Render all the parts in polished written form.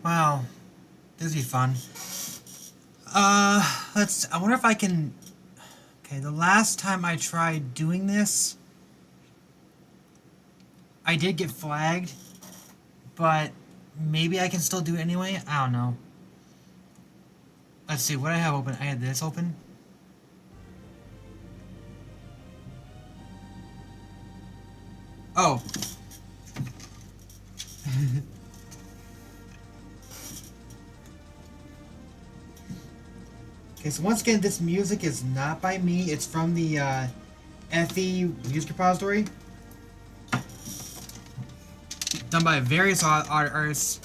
Wow, this would be fun. I wonder if I can... Okay, the last time I tried doing this, I did get flagged, but maybe I can still do it anyway? I don't know. Let's see, what do I have open? I had this open. Oh. Okay, so once again, this music is not by me. It's from the FE Music Repository. Done by various artists.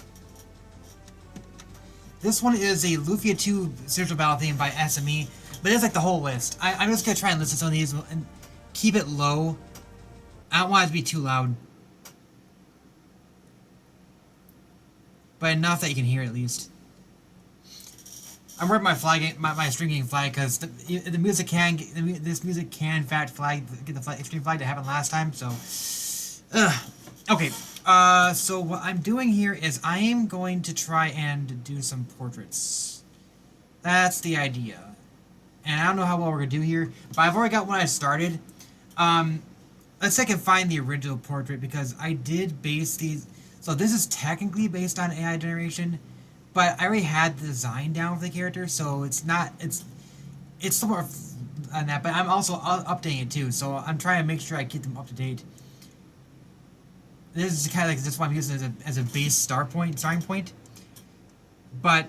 This one is a Lufia 2 Spiritual Battle theme by SME, but it's like the whole list. I'm just going to try and listen to some of these and keep it low. I don't want it to be too loud. But enough that you can hear it at least. I'm wearing my flag, my string getting flagged because the music can, this music can in fact get the extreme flag that happened last time. So, okay. So what I'm doing here is I am going to try and do some portraits. That's the idea. And I don't know how well we're gonna do here, but I've already got one I started. Let's see if I can find the original portrait because I did base these. So this is technically based on AI generation, but I already had the design down for the character, so it's not, it's somewhere on that, but I'm also updating it too, so I'm trying to make sure I keep them up to date. This is kind of like, this one I'm using as a base starting point, but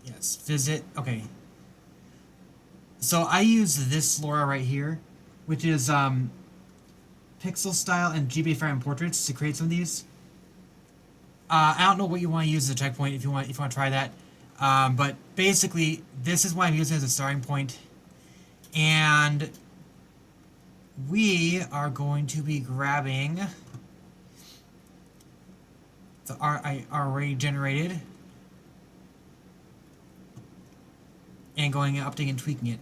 yes, visit, okay. So I use this Laura right here, which is pixel style and GBA frame portraits to create some of these. I don't know what you want to use as a checkpoint if you want to try that, but basically this is what I'm using as a starting point, and we are going to be grabbing the art I already generated and going and updating and tweaking it.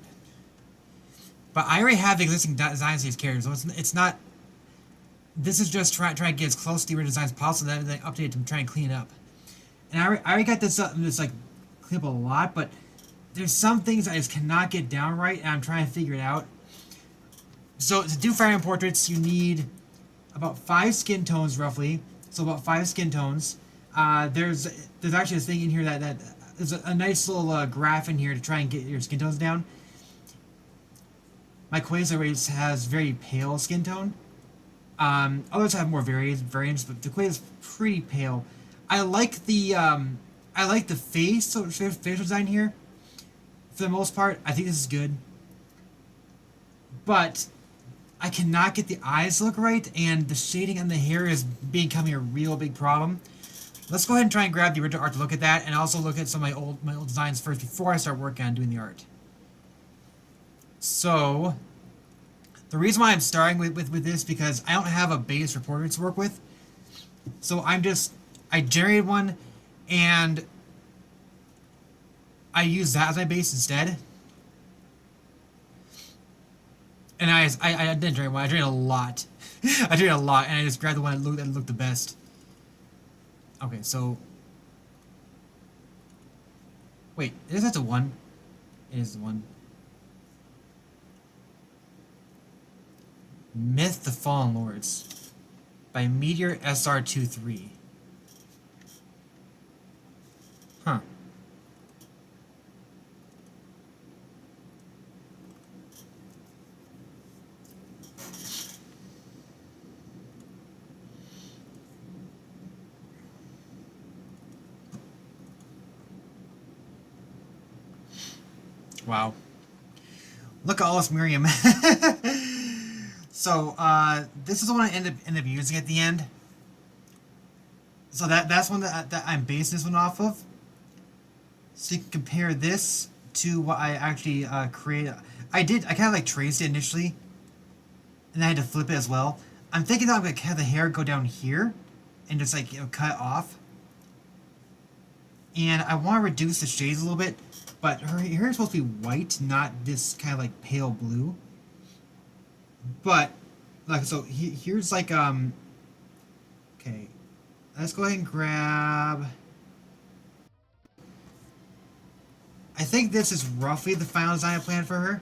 But I already have the existing designs of these characters, so it's not... This is just trying to get as close to the original designs as possible, then update it to try and clean it up. And I already got this like, clean up a lot, but there's some things I just cannot get down right, and I'm trying to figure it out. So to do Fire Emblem portraits, you need about 5 skin tones, roughly. So about 5 skin tones. There's actually this thing in here that there's a nice little graph in here to try and get your skin tones down. My Quasar race has very pale skin tone. Others have more variants, but the Quasar is pretty pale. I like the facial design here. For the most part, I think this is good. But I cannot get the eyes to look right, and the shading on the hair is becoming a real big problem. Let's go ahead and try and grab the original art to look at that, and also look at some of my old designs first before I start working on doing the art. So, the reason why I'm starting with this because I don't have a base for portraits to work with. So I generated one, and I use that as my base instead. And I didn't generate one, I generated a lot. I generated a lot, and I just grabbed the one that looked the best. Okay, so... Wait, is that the one? It is the one. Myth the Fallen Lords by Meteor SR23. Huh. Wow. Look at all this Miriam. So, this is the one I end up using at the end. So that's one that I'm basing this one off of. So you can compare this to what I actually created. I kind of like traced it initially, and I had to flip it as well. I'm thinking that I'm going to have the hair go down here, and just like, cut off. And I want to reduce the shades a little bit, but her hair is supposed to be white, not this kind of like pale blue. But like so, here's like okay, let's go ahead and grab. I think this is roughly the final design I planned for her.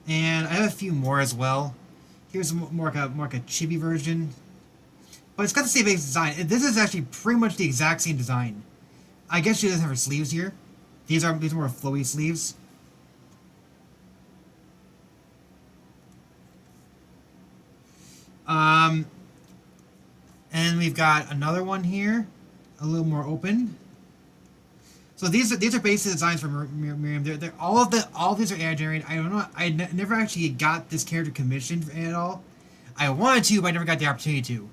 And I have a few more as well. Here's more like a chibi version. But it's got the same basic design. This is actually pretty much the exact same design. I guess she doesn't have her sleeves here. These are more flowy sleeves. Um, and we've got another one here, a little more open. So these are basic designs for Miriam. They're all of these are AI generated. I don't know. Never actually got this character commissioned at all. I wanted to, but I never got the opportunity to.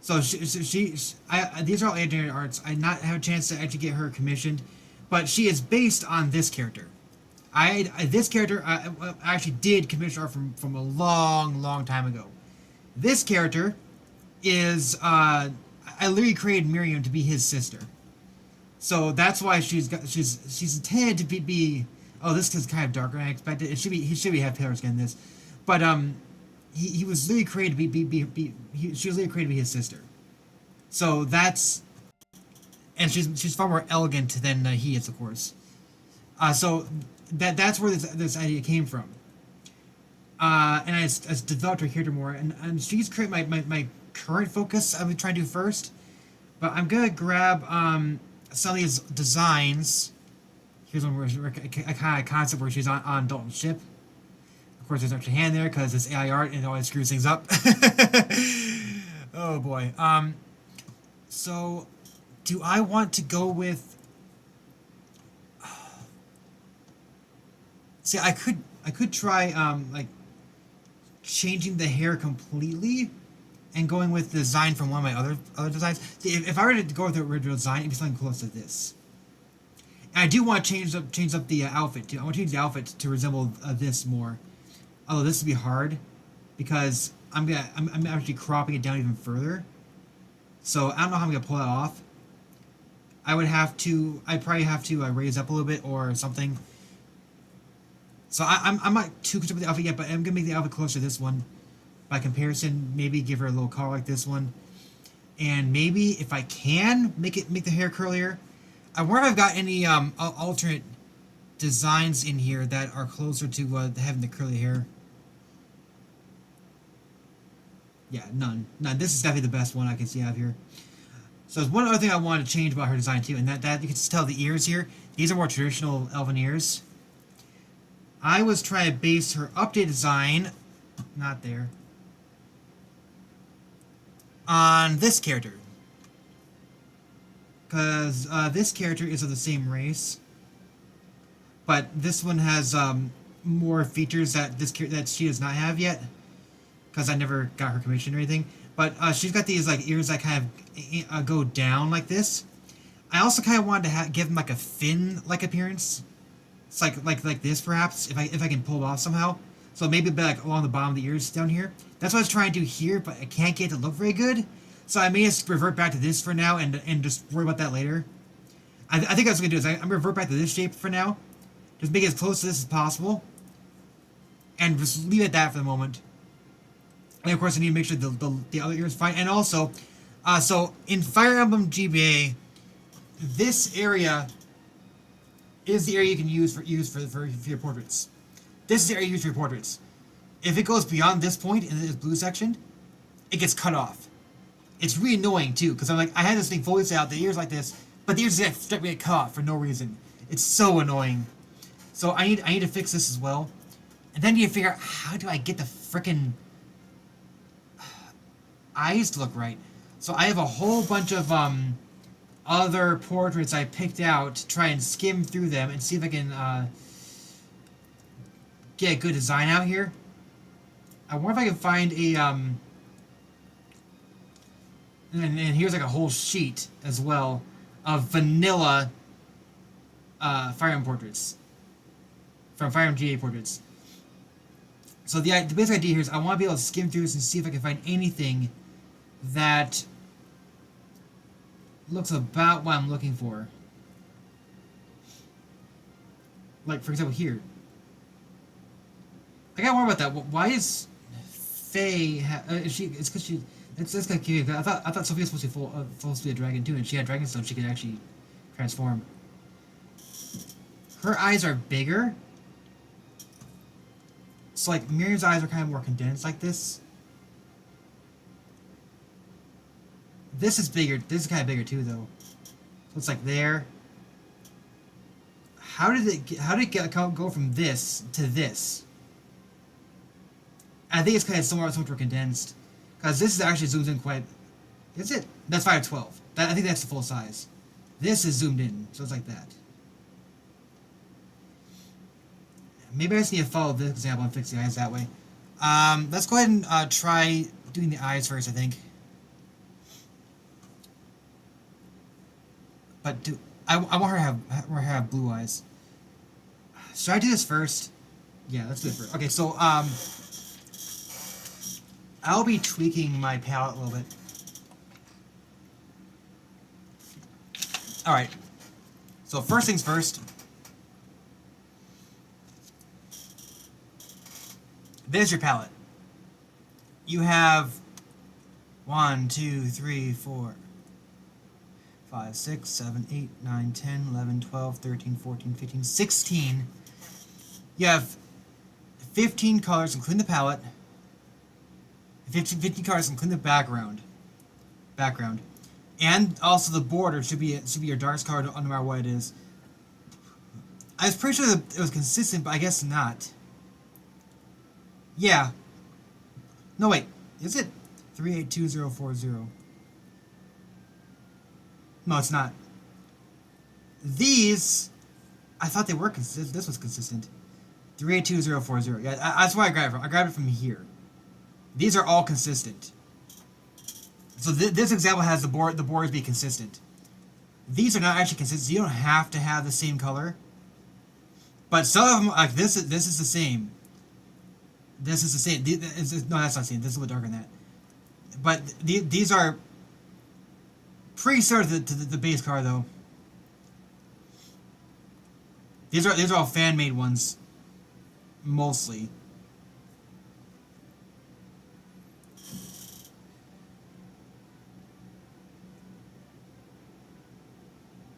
So these are all AI generated arts. I not have a chance to actually get her commissioned, but she is based on this character. This character I actually did commission art from a long time ago. This character is I literally created Miriam to be his sister. So that's why she's intended to be oh, this is kind of darker than I expected. He should be have paler skin than this, but he was literally created to she was literally created to be his sister. So that's and she's far more elegant than he is, of course. So that's where this idea came from. And I developed her character more, and she's my current focus. I'm trying to do first, but I'm gonna grab some of these designs. Here's one where a kind of concept where she's on Dalton's ship. Of course, there's an extra hand there because it's AI art and it always screws things up. Oh boy. So, do I want to go with? See, I could try like changing the hair completely and going with the design from one of my other designs. If I were to go with the original design, it'd be something close to this. And I do want to change up the outfit too. I want to change the outfit to resemble this more. Although this would be hard because I'm actually cropping it down even further. So I don't know how I'm gonna pull that off. I'd probably have to raise up a little bit or something. So I'm not too concerned with the outfit yet, but I'm gonna make the outfit closer to this one. By comparison, maybe give her a little color like this one, and maybe if I can make the hair curlier. I wonder if I've got any alternate designs in here that are closer to having the curly hair. Yeah, none. This is definitely the best one I can see out of here. So there's one other thing I wanted to change about her design too, and that you can just tell the ears here. These are more traditional elven ears. I was trying to base her updated design, not there, on this character. Because this character is of the same race, but this one has more features that she does not have yet. Because I never got her commission or anything, but she's got these like ears that kind of go down like this. I also kind of wanted to give them like a fin-like appearance. It's like this perhaps if I can pull it off somehow. So maybe a bit like along the bottom of the ears down here. That's what I was trying to do here, but I can't get it to look very good. So I may just revert back to this for now and just worry about that later. I think that's what I'm gonna do is I'm gonna revert back to this shape for now. Just make it as close to this as possible. And just leave it at that for the moment. And of course I need to make sure the other ear is fine. And also, so in Fire Emblem GBA, this area is the area you can use for your portraits. This is the area you use for your portraits. If it goes beyond this point in this blue section, it gets cut off. It's really annoying too, because I'm like, I had this thing fully set out, the ears like this, but the ears get cut off for no reason. It's so annoying. So I need to fix this as well. And then you figure out, how do I get the frickin' eyes to look right? So I have a whole bunch of other portraits I picked out to try and skim through them and see if I can get a good design out here. I wonder if I can find a and here's like a whole sheet as well of vanilla Fire Emblem portraits from Fire Emblem GA portraits. So the basic idea here is I want to be able to skim through this and see if I can find anything that looks about what I'm looking for. Like, for example, here. I gotta worry about that. Why is Faye? She? It's because she. That's kind of cute. I thought Sophia was supposed to be a dragon too, and she had dragon stone. She could actually transform. Her eyes are bigger. So like Miriam's eyes are kind of more condensed like this. This is bigger. This is kind of bigger too, though. So it's like there. How did it go from this to this? I think it's kind of somewhat more condensed, because this is actually zoomed in quite. Is it? That's 512. I think that's the full size. This is zoomed in, so it's like that. Maybe I just need to follow this example and fix the eyes that way. Let's go ahead and try doing the eyes first, I think. But I want her to have blue eyes. Should I do this first? Yeah, let's do it first. Okay, so I'll be tweaking my palette a little bit. Alright. So first things first. There's your palette. You have 1, 2, 3, 4, 5, 6, 7, 8, 9, 10, 11, 12, 13, 14, 15, 16. You have 15 colors, including the palette. 15 colors, including the background. And also the border should be your darkest color, no matter what it is. I was pretty sure that it was consistent, but I guess not. Yeah. No, wait. Is it 382040? No, it's not. These, I thought they were consistent. This was consistent. 382040. Yeah, that's why I grabbed it from. I grabbed it from here. These are all consistent. So this example has the borders be consistent. These are not actually consistent. You don't have to have the same color. But some of them, like this is the same. This is the same. No, that's not the same. This is a little darker than that. But these are pretty similar to the base card, though. These are all fan-made ones, mostly.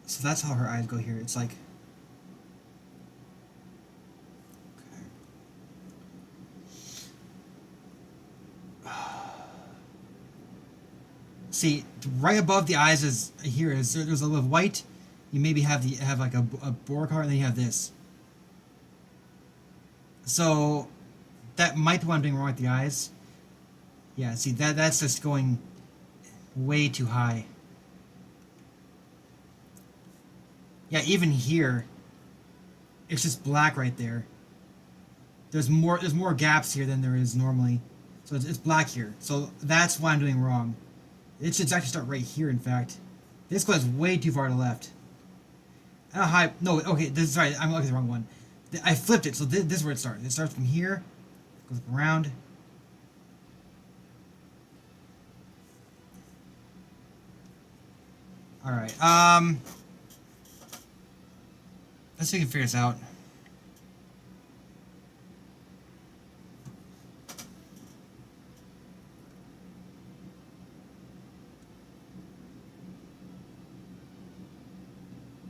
So that's how her eyes go here. It's like. See, right above the eyes is there's a little bit of white. You maybe have like a border color, and then you have this. So that might be what I'm doing wrong with the eyes. Yeah, see that's just going way too high. Yeah, even here, it's just black right there. There's more gaps here than there is normally, so it's black here. So that's what I'm doing wrong. It should actually start right here, in fact. This goes way too far to the left. No, okay, sorry, I'm looking at the wrong one. I flipped it, so this is where it starts. It starts from here, goes around. Alright, let's see if we can figure this out.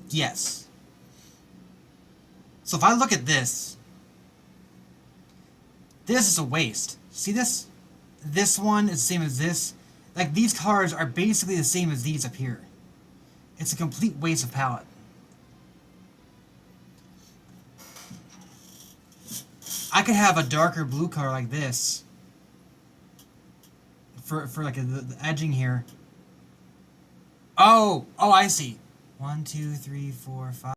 Yes. So if I look at this is a waste. See this? This one is the same as this. Like, these cards are basically the same as these up here. It's a complete waste of palette. I could have a darker blue color like this for like the edging here. Oh, I see. 1, 2, 3, 4, 5.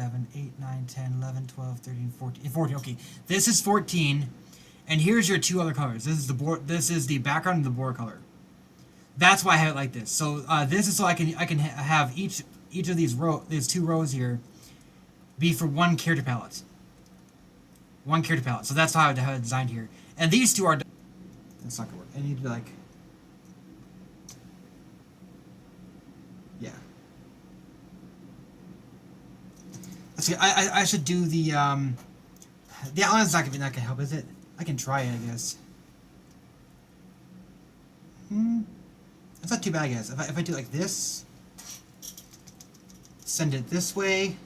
7, 8, 9, 10, 11, 12, 13, 14, 14. Okay, this is 14, and here's your two other colors. This is the board. This is the background and the border color. That's why I have it like this. So this is so I can have each of these two rows here be for one character palette. One character palette. So that's how I have it designed here. And these two are. That's not gonna work. I need to be like. Yeah. Let's see. I should do the outline's not gonna help, is it? I can try it, I guess. That's not too bad, I guess. If I do like this, send it this way.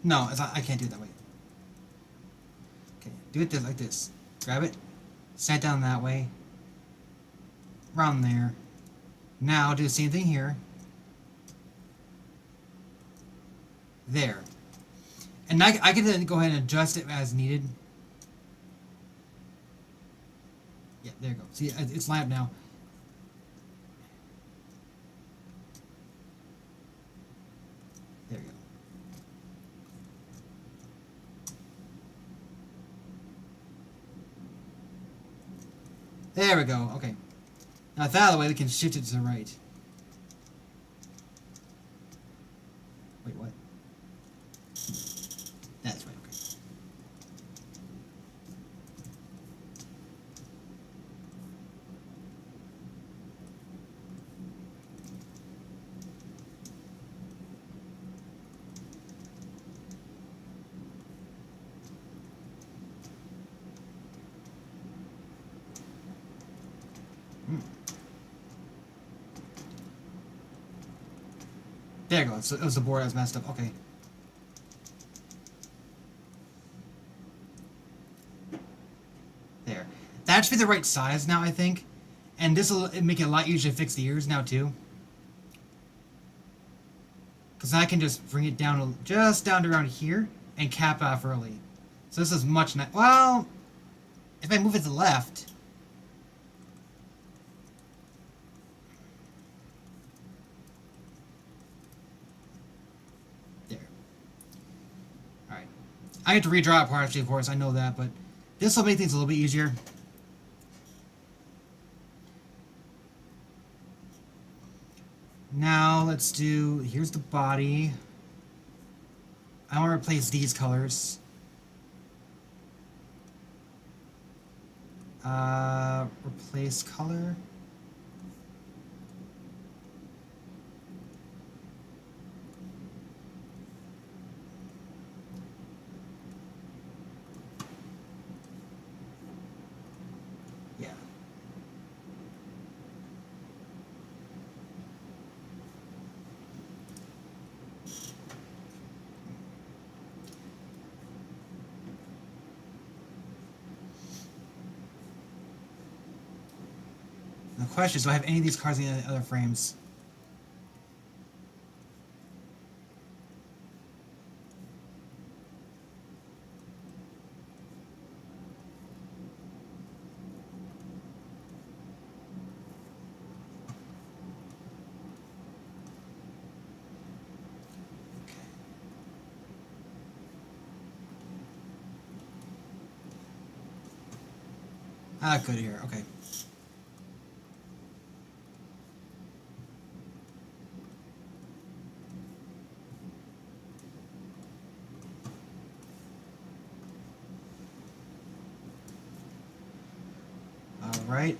No, it's not, I can't do it that way. Okay, do it like this. Grab it, send it down that way. Around there. Now do the same thing here. There. And I can then go ahead and adjust it as needed. Yeah, there you go. See, it's lined up now. There you go. There we go. Okay. Now with that out of the way, we can shift it to the right. Wait, what? That's right, okay. There you go. So it was the board that was messed up. Okay. There. That should be the right size now, I think. And this will make it a lot easier to fix the ears now, too. Because I can just bring it down, just down to around here, and cap off early. So this is much nice. Well, if I move it to the left... I have to redraw it partially, of course, I know that, but this will make things a little bit easier. Now, let's do, here's the body. I want to replace these colors. Replace color. The question is, do I have any of these cards in the other frames? Ah, good here. Okay. All right.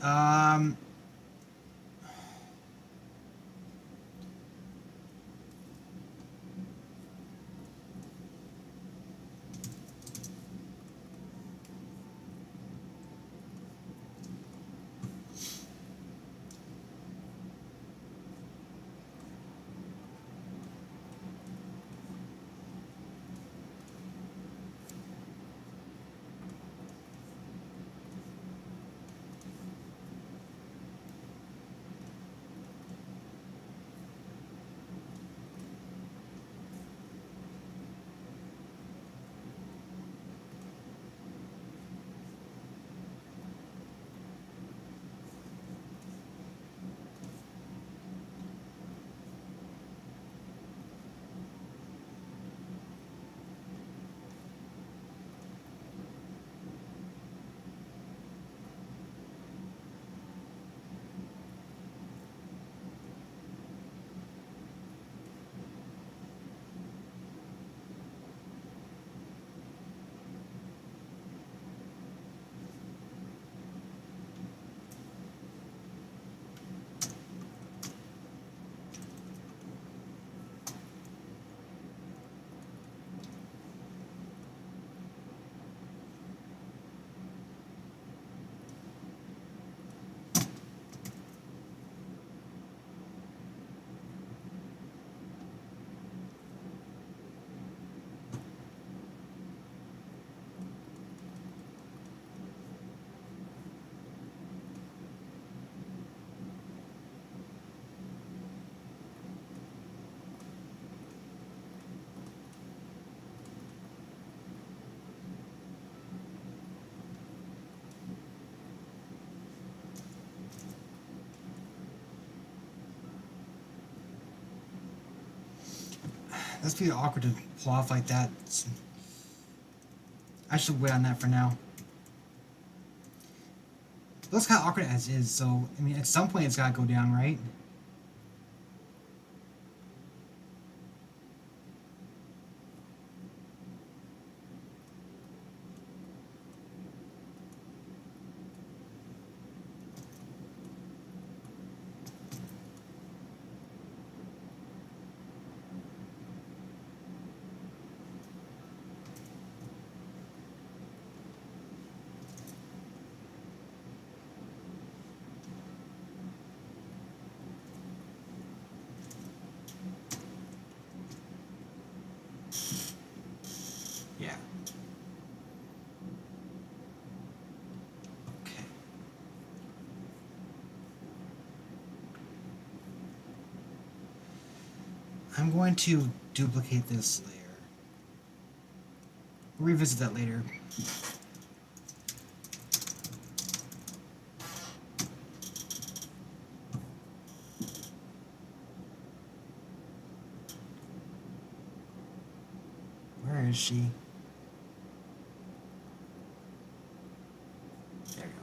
That's pretty awkward to pull off like that. I should wait on that for now. Looks kind of awkward as is, so, I mean, at some point it's gotta go down, right? Yeah. Okay. I'm going to duplicate this layer. We'll revisit that later. Where is she? There we go.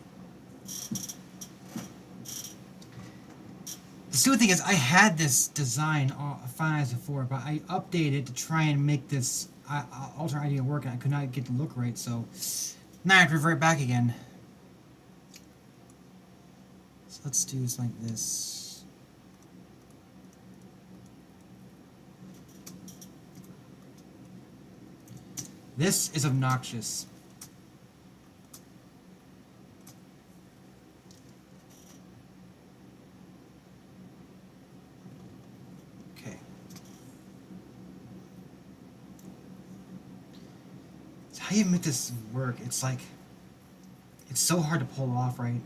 The stupid thing is, I had this design finalized before, but I updated to try and make this alternate idea work, and I could not get the look right, so now I have to revert back again. So let's do something like this. This is obnoxious. Okay. So how do you make this work? It's like, it's so hard to pull off, right?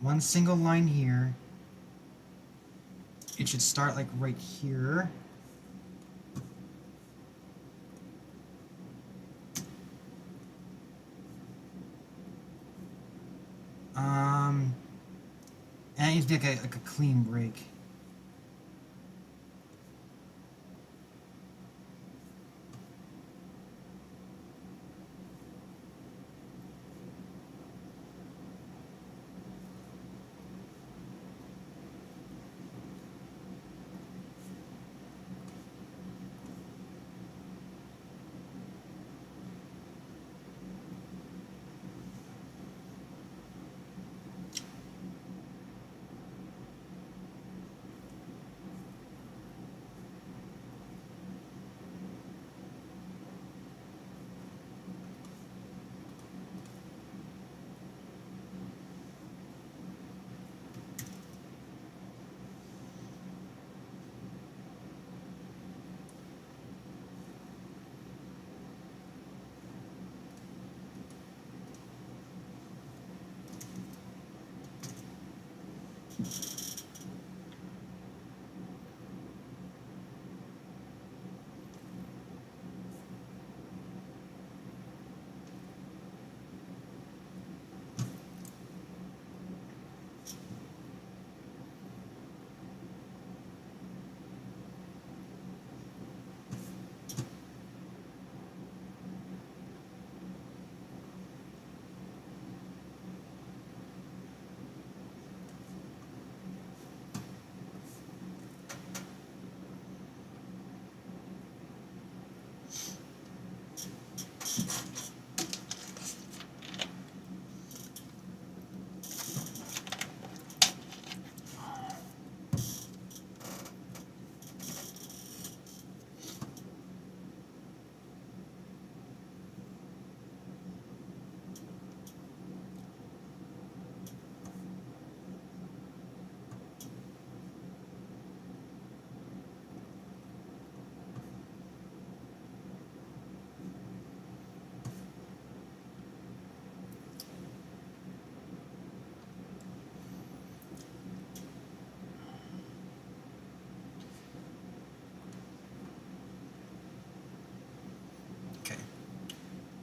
One single line here. It should start like right here. And it needs to be like a clean break.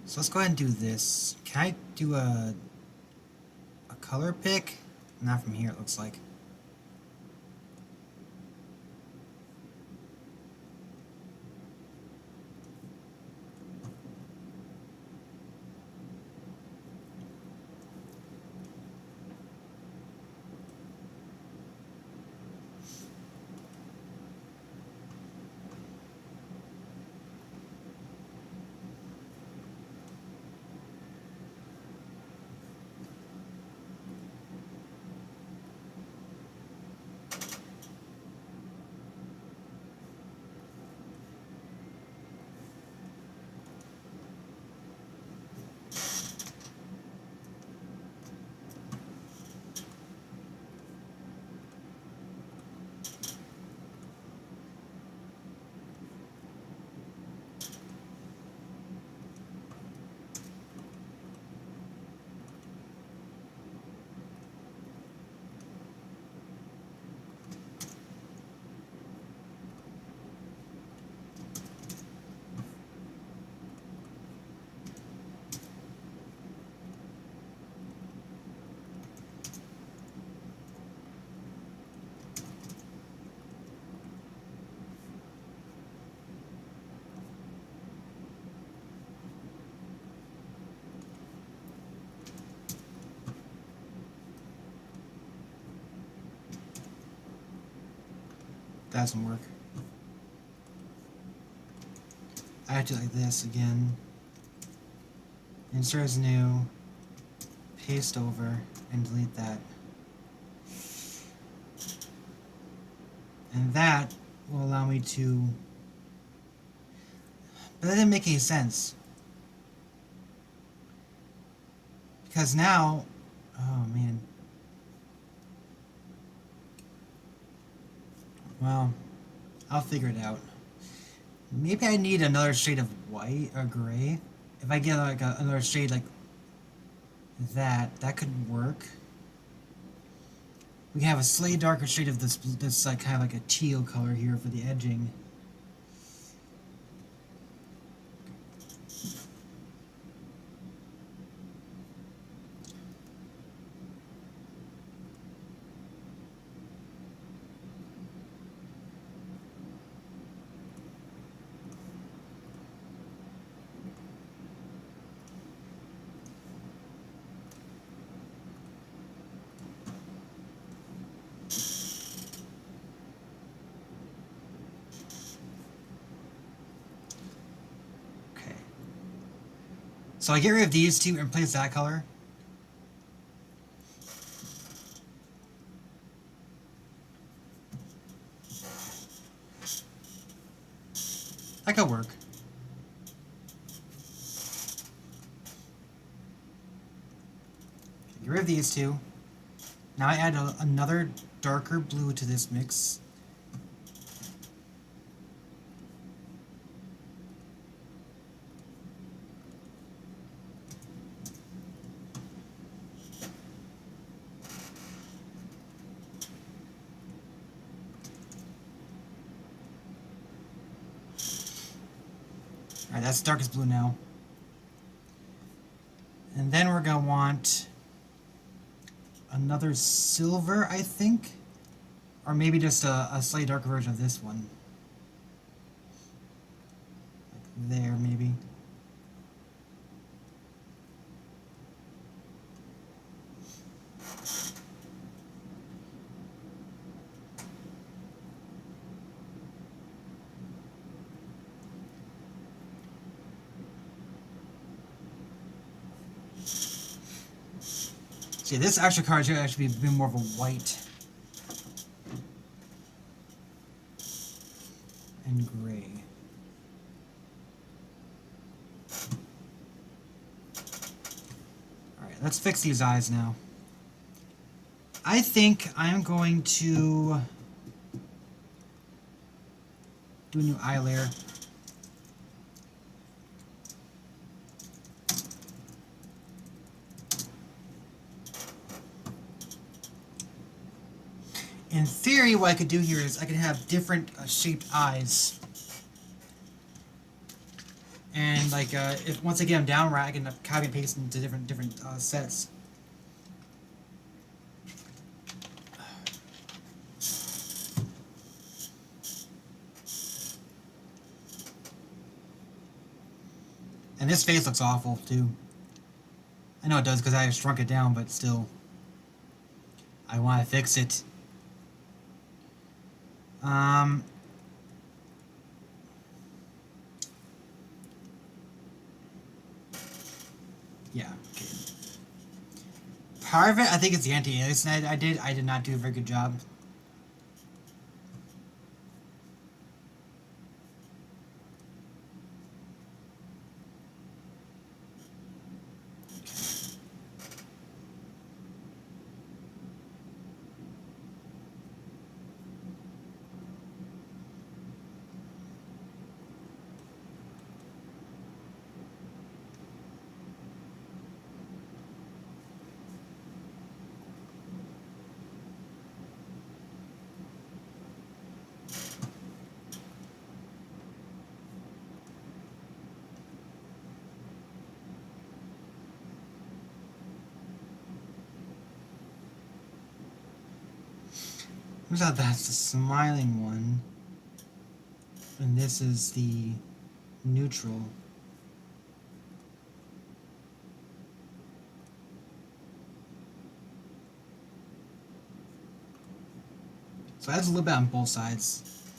So let's go ahead and do this. Can I do a color pick? Not from here, it looks like. That doesn't work. I have to do it like this again. Insert as new, paste over, and delete that. And that will allow me to... But that didn't make any sense. Because now... Oh, man. Well, I'll figure it out. Maybe I need another shade of white or gray. If I get like another shade like that could work. We have a slightly darker shade of this like kind of like a teal color here for the edging. So I get rid of these two and replace that color. That could work. Get rid of these two. Now I add another darker blue to this mix. Alright, that's darkest blue now. And then we're going to want another silver, I think. Or maybe just a slightly darker version of this one. Like there, maybe. See, this extra card should actually be more of a white and gray. Alright, let's fix these eyes now. I think I'm going to do a new eye layer. In theory, what I could do here is I could have different shaped eyes. And like, if once I get them down right, I can copy and paste into different sets. And this face looks awful too. I know it does because I shrunk it down, but still, I want to fix it. Yeah, okay. Part of it, I think it's the anti-aliasing I did not do a very good job. Turns out that's the smiling one, and this is the neutral. So that's a little bit on both sides.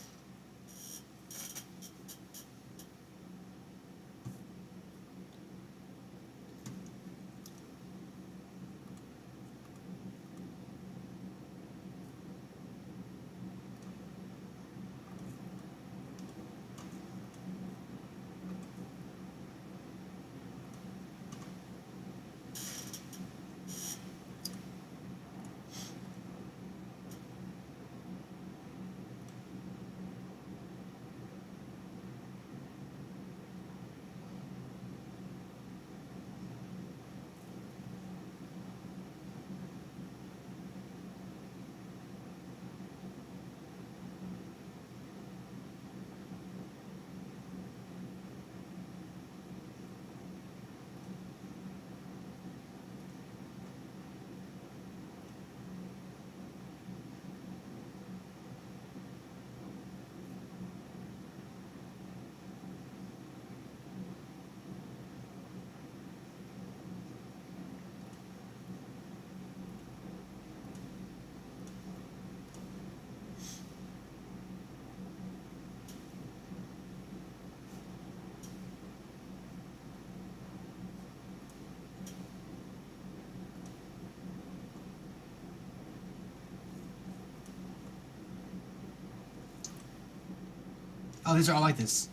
Oh, these are all like this.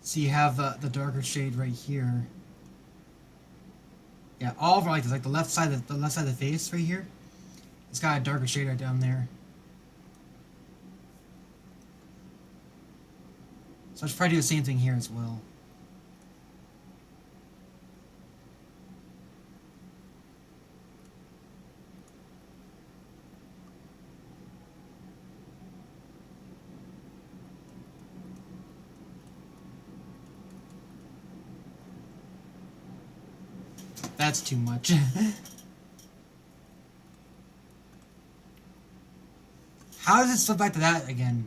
So you have the darker shade right here. Yeah, all of them are like this. Like the left side of the face right here. It's got a darker shade right down there. So I should probably do the same thing here as well. That's too much. How does it slip back to that again?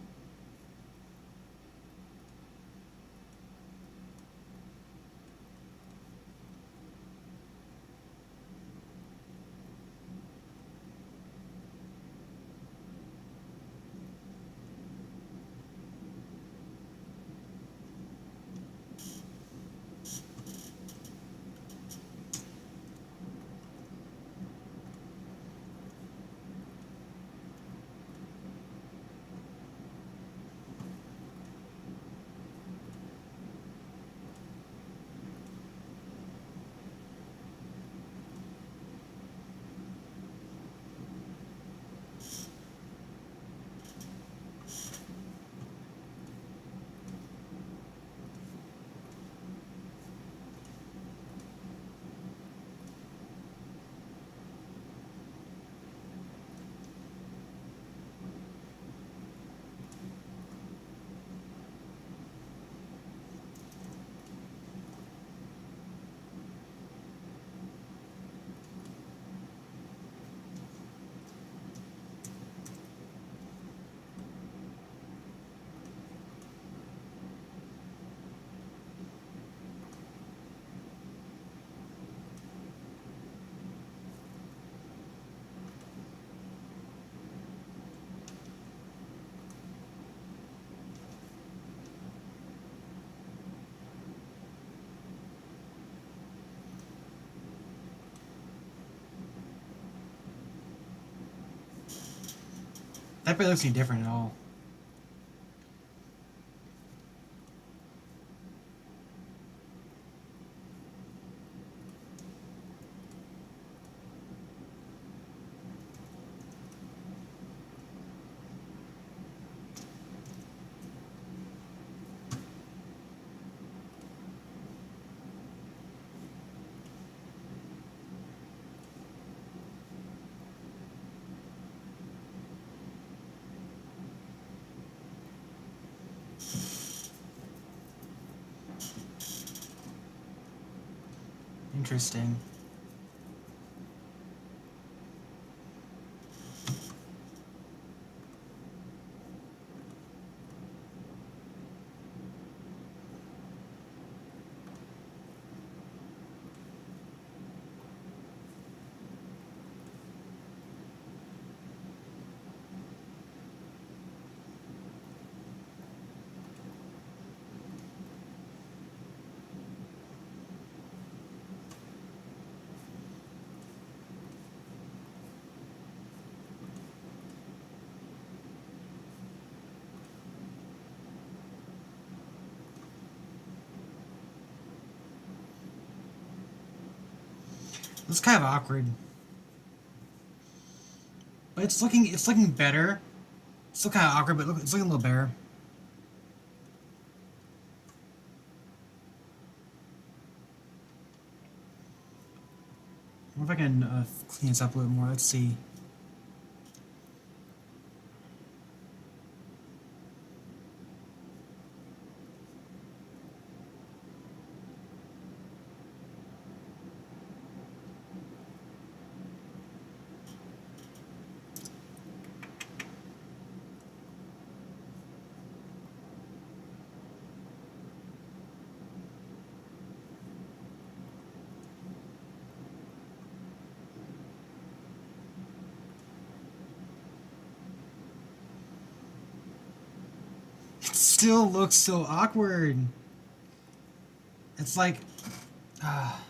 That barely looks any different at all. Interesting. It's kind of awkward, but it's looking better. It's still kind of awkward, but it's looking a little better. I wonder if I can clean this up a little more. Let's see. It still looks so awkward. It's like, ah.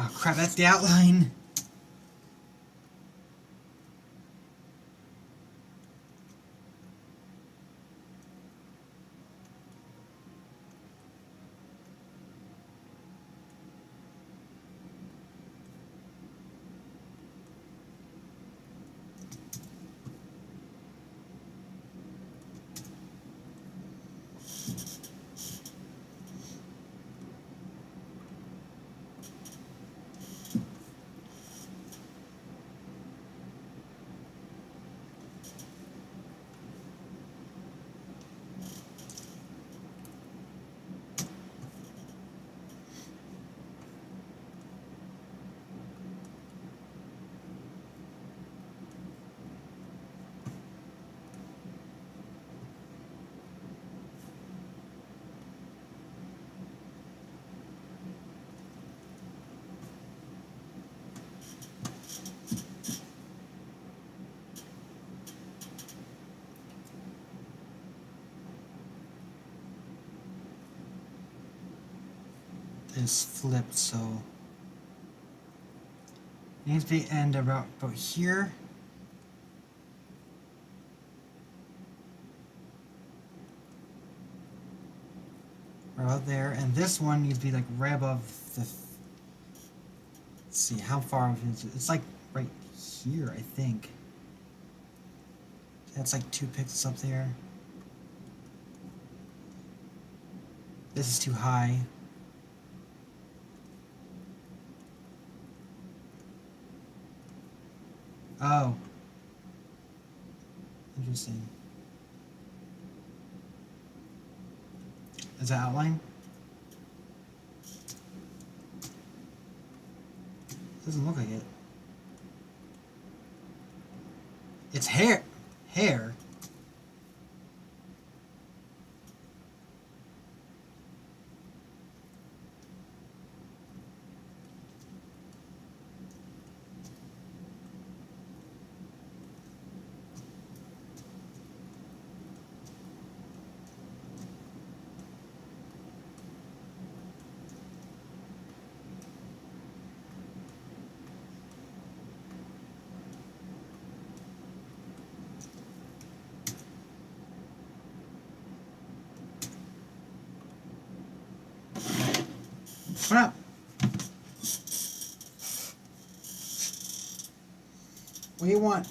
Oh crap, that's the outline. Is flipped, so it needs to be end about here. Or out there, and this one needs to be like right above the. Let's see how far is it? It's like right here, I think. That's like 2 pixels up there. This is too high. Oh. Interesting. Is that outline? Doesn't look like it. It's hair. Hair. What up? What do you want?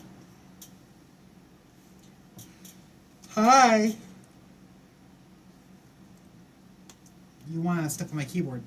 Hi. You want to step on my keyboard?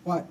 What?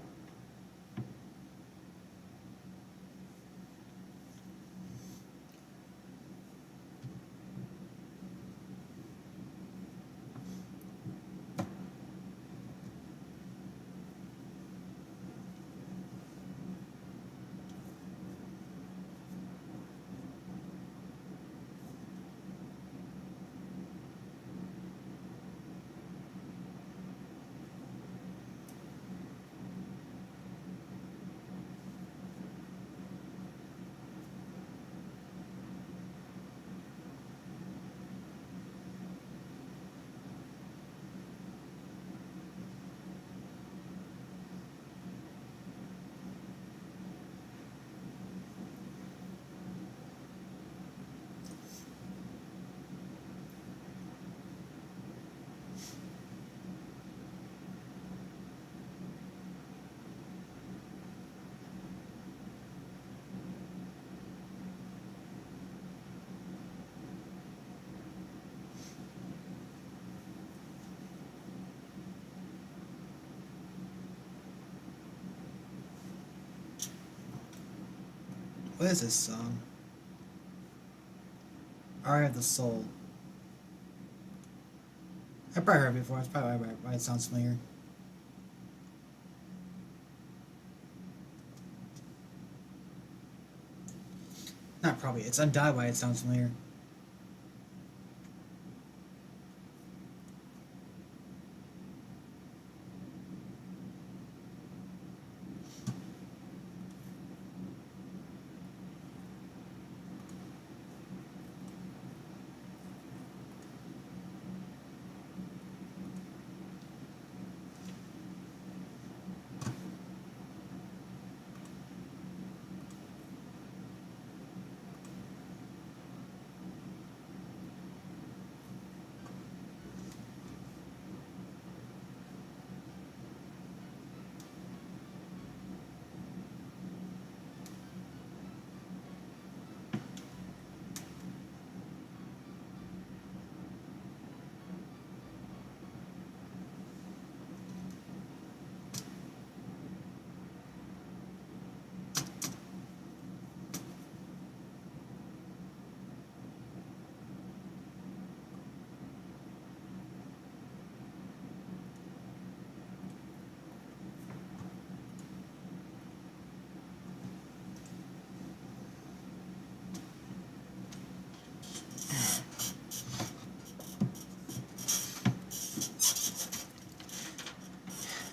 What is this song? Art of the Soul. I've probably heard it before. That's probably why it sounds familiar. Not probably. It's undoubtedly why it sounds familiar.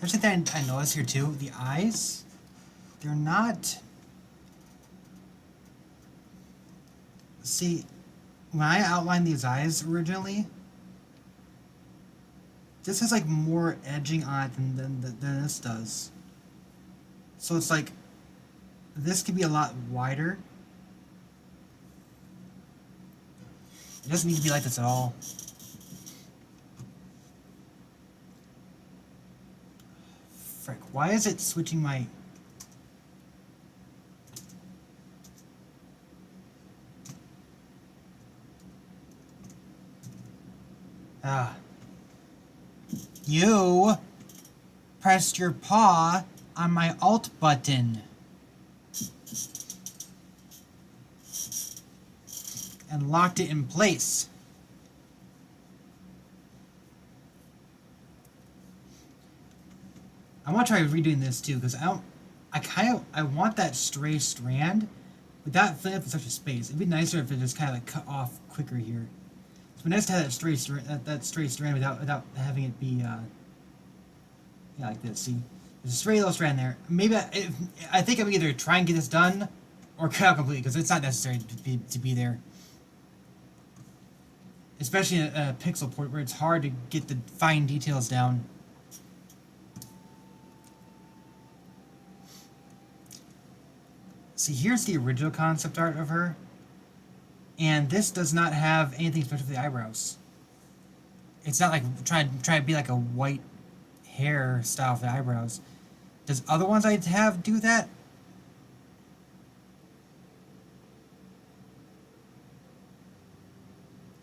There's something I noticed here too. The eyes, they're not. See, when I outlined these eyes originally, this has like more edging on it than this does. So it's like, this could be a lot wider. It doesn't need to be like this at all. Frick, why is it switching my... Ah. You pressed your paw on my Alt button. And locked it in place. I want to try redoing this too, because I want that stray strand without filling up such a space. It'd be nicer if it just kind of like cut off quicker here. It'd be nice to have that stray strand without having it be yeah, like this. See, there's a stray little strand there. Maybe I think I'm either try and get this done or cut out completely, because it's not necessary to be there. Especially in a pixel port where it's hard to get the fine details down. See, here's the original concept art of her. And this does not have anything special for the eyebrows. It's not like trying to be like a white hair style for the eyebrows. Does other ones I have do that?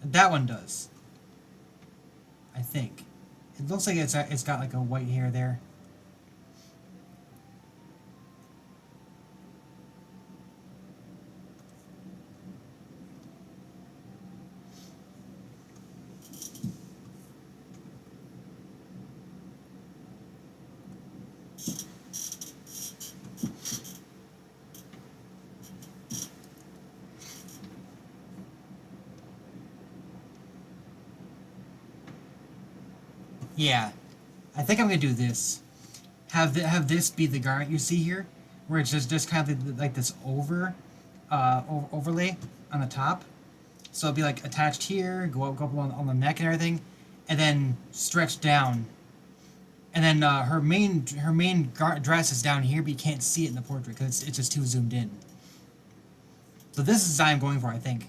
That one does. I think. It looks like it's got like a white hair there. Yeah, I think I'm gonna do this. Have this be the garment you see here, where it's just kind of like this overlay on the top. So it'll be like attached here, go up on the neck and everything, and then stretch down. And then her main dress is down here, but you can't see it in the portrait because it's just too zoomed in. So this is the design I'm going for, I think.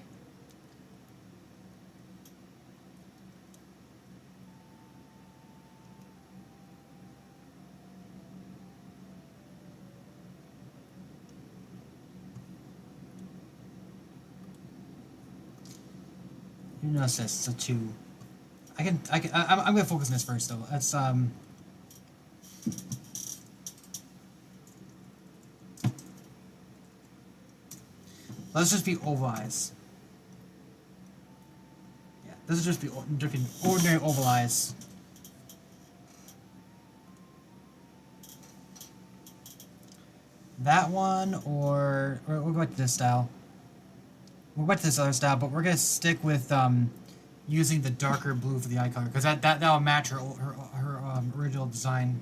You notice this, so two. I'm gonna focus on this first though. That's Let's just be oval eyes. Yeah, this is just be ordinary oval eyes. That one, or we'll go back to this style. We'll go back to this other style, but we're gonna stick with using the darker blue for the eye color because that'll match her original design.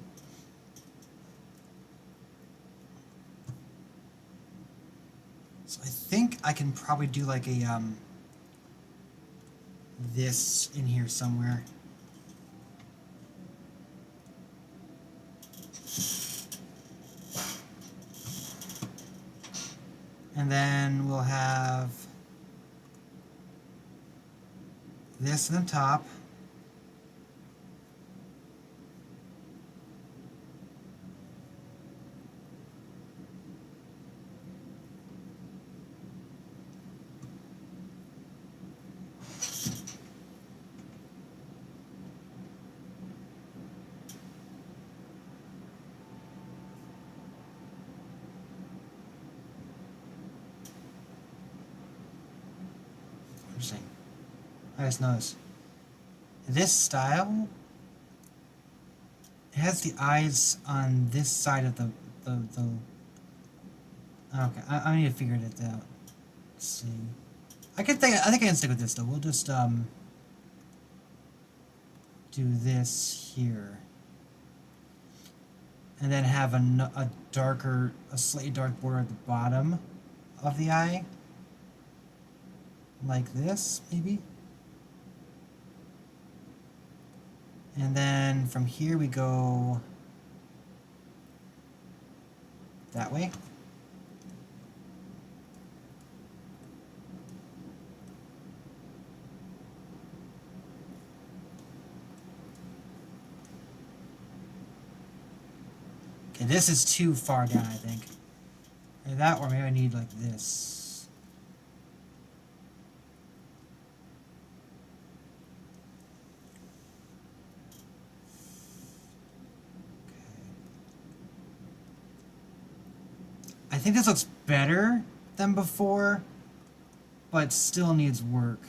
So I think I can probably do like a this in here somewhere. And then we'll have this on the top. Interesting. I just noticed. This style has the eyes on this side of the okay, I need to figure it out. Let's see. I think I can stick with this though. We'll just do this here. And then have a slightly dark border at the bottom of the eye. Like this, maybe. And then from here we go that way. Okay, this is too far down, I think. Either that, or maybe I need like this. I think this looks better than before, but still needs work.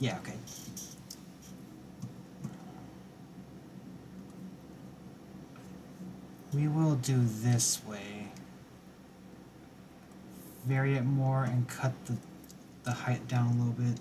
Yeah, okay. We will do this way. Vary it more and cut the height down a little bit.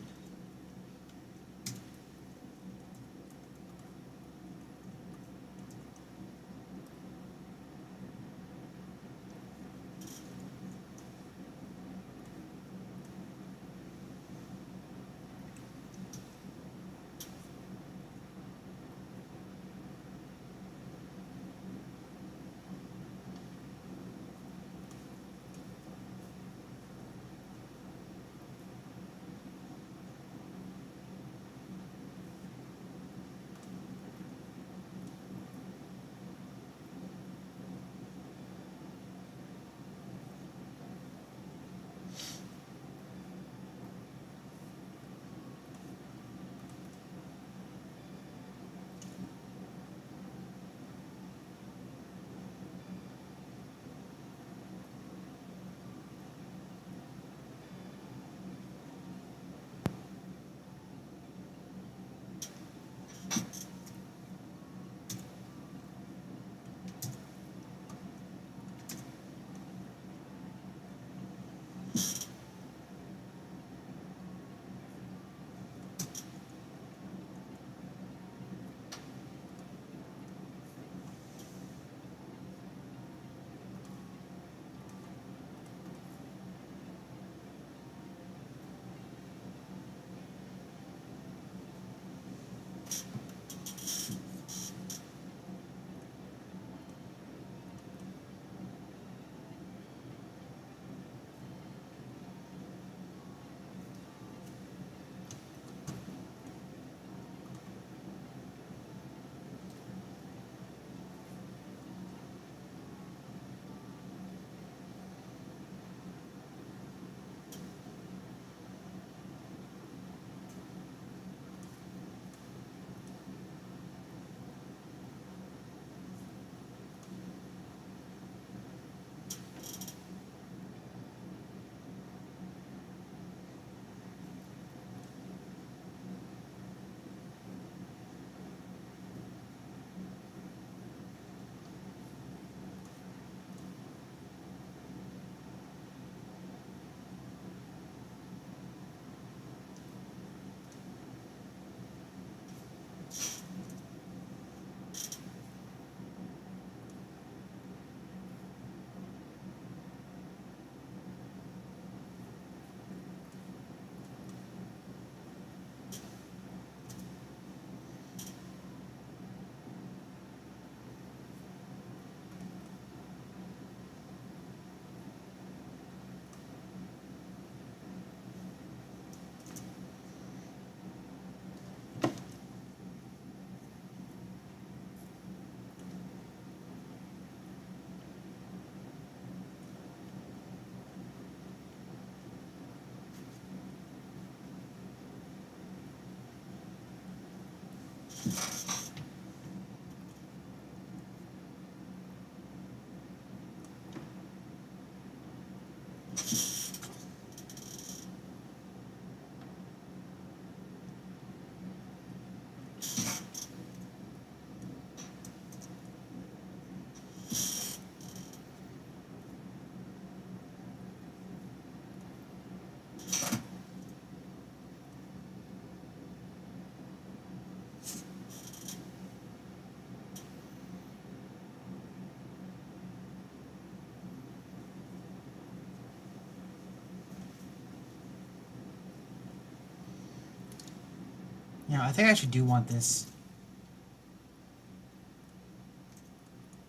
Now, I think I actually do want this.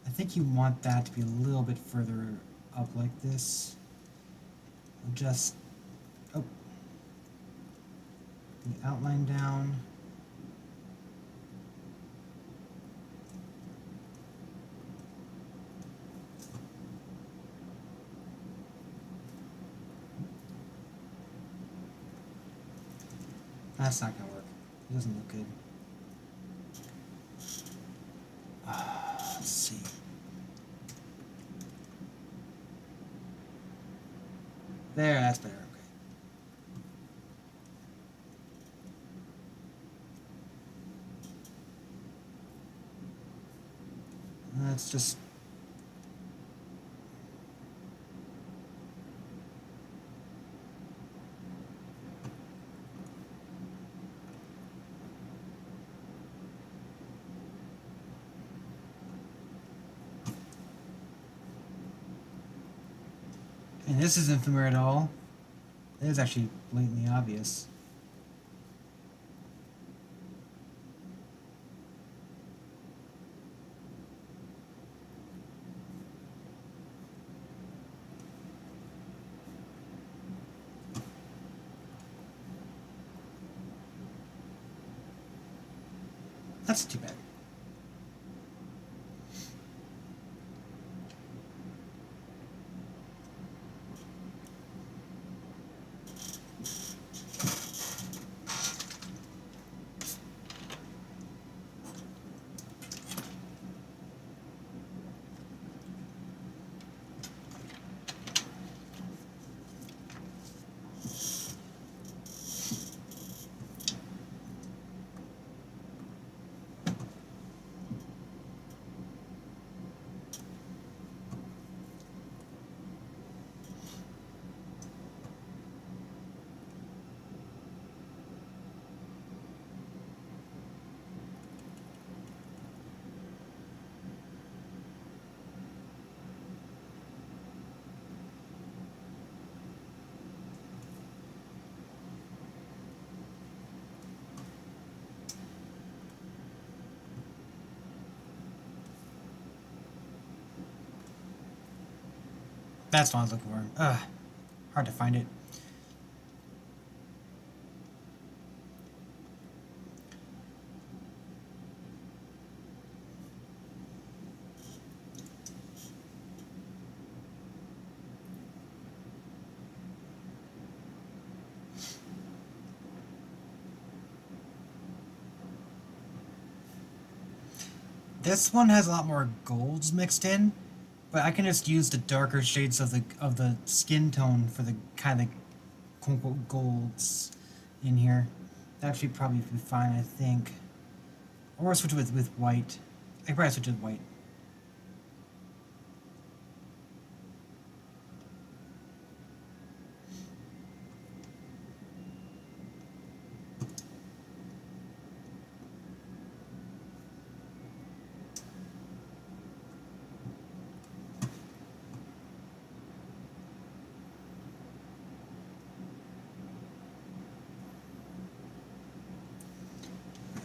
I think you want that to be a little bit further up like this. Just, oh, the outline down. That's not gonna work. It doesn't look good. Let's see. There, that's better. Okay. Let's just. And this isn't familiar at all. It is actually blatantly obvious. That's too bad. That's what I was looking for. Ugh. Hard to find it. This one has a lot more golds mixed in, but I can just use the darker shades of the skin tone for the kind of quote unquote golds in here. That should probably be fine, I think. Or switch it with white. I could probably switch it with white.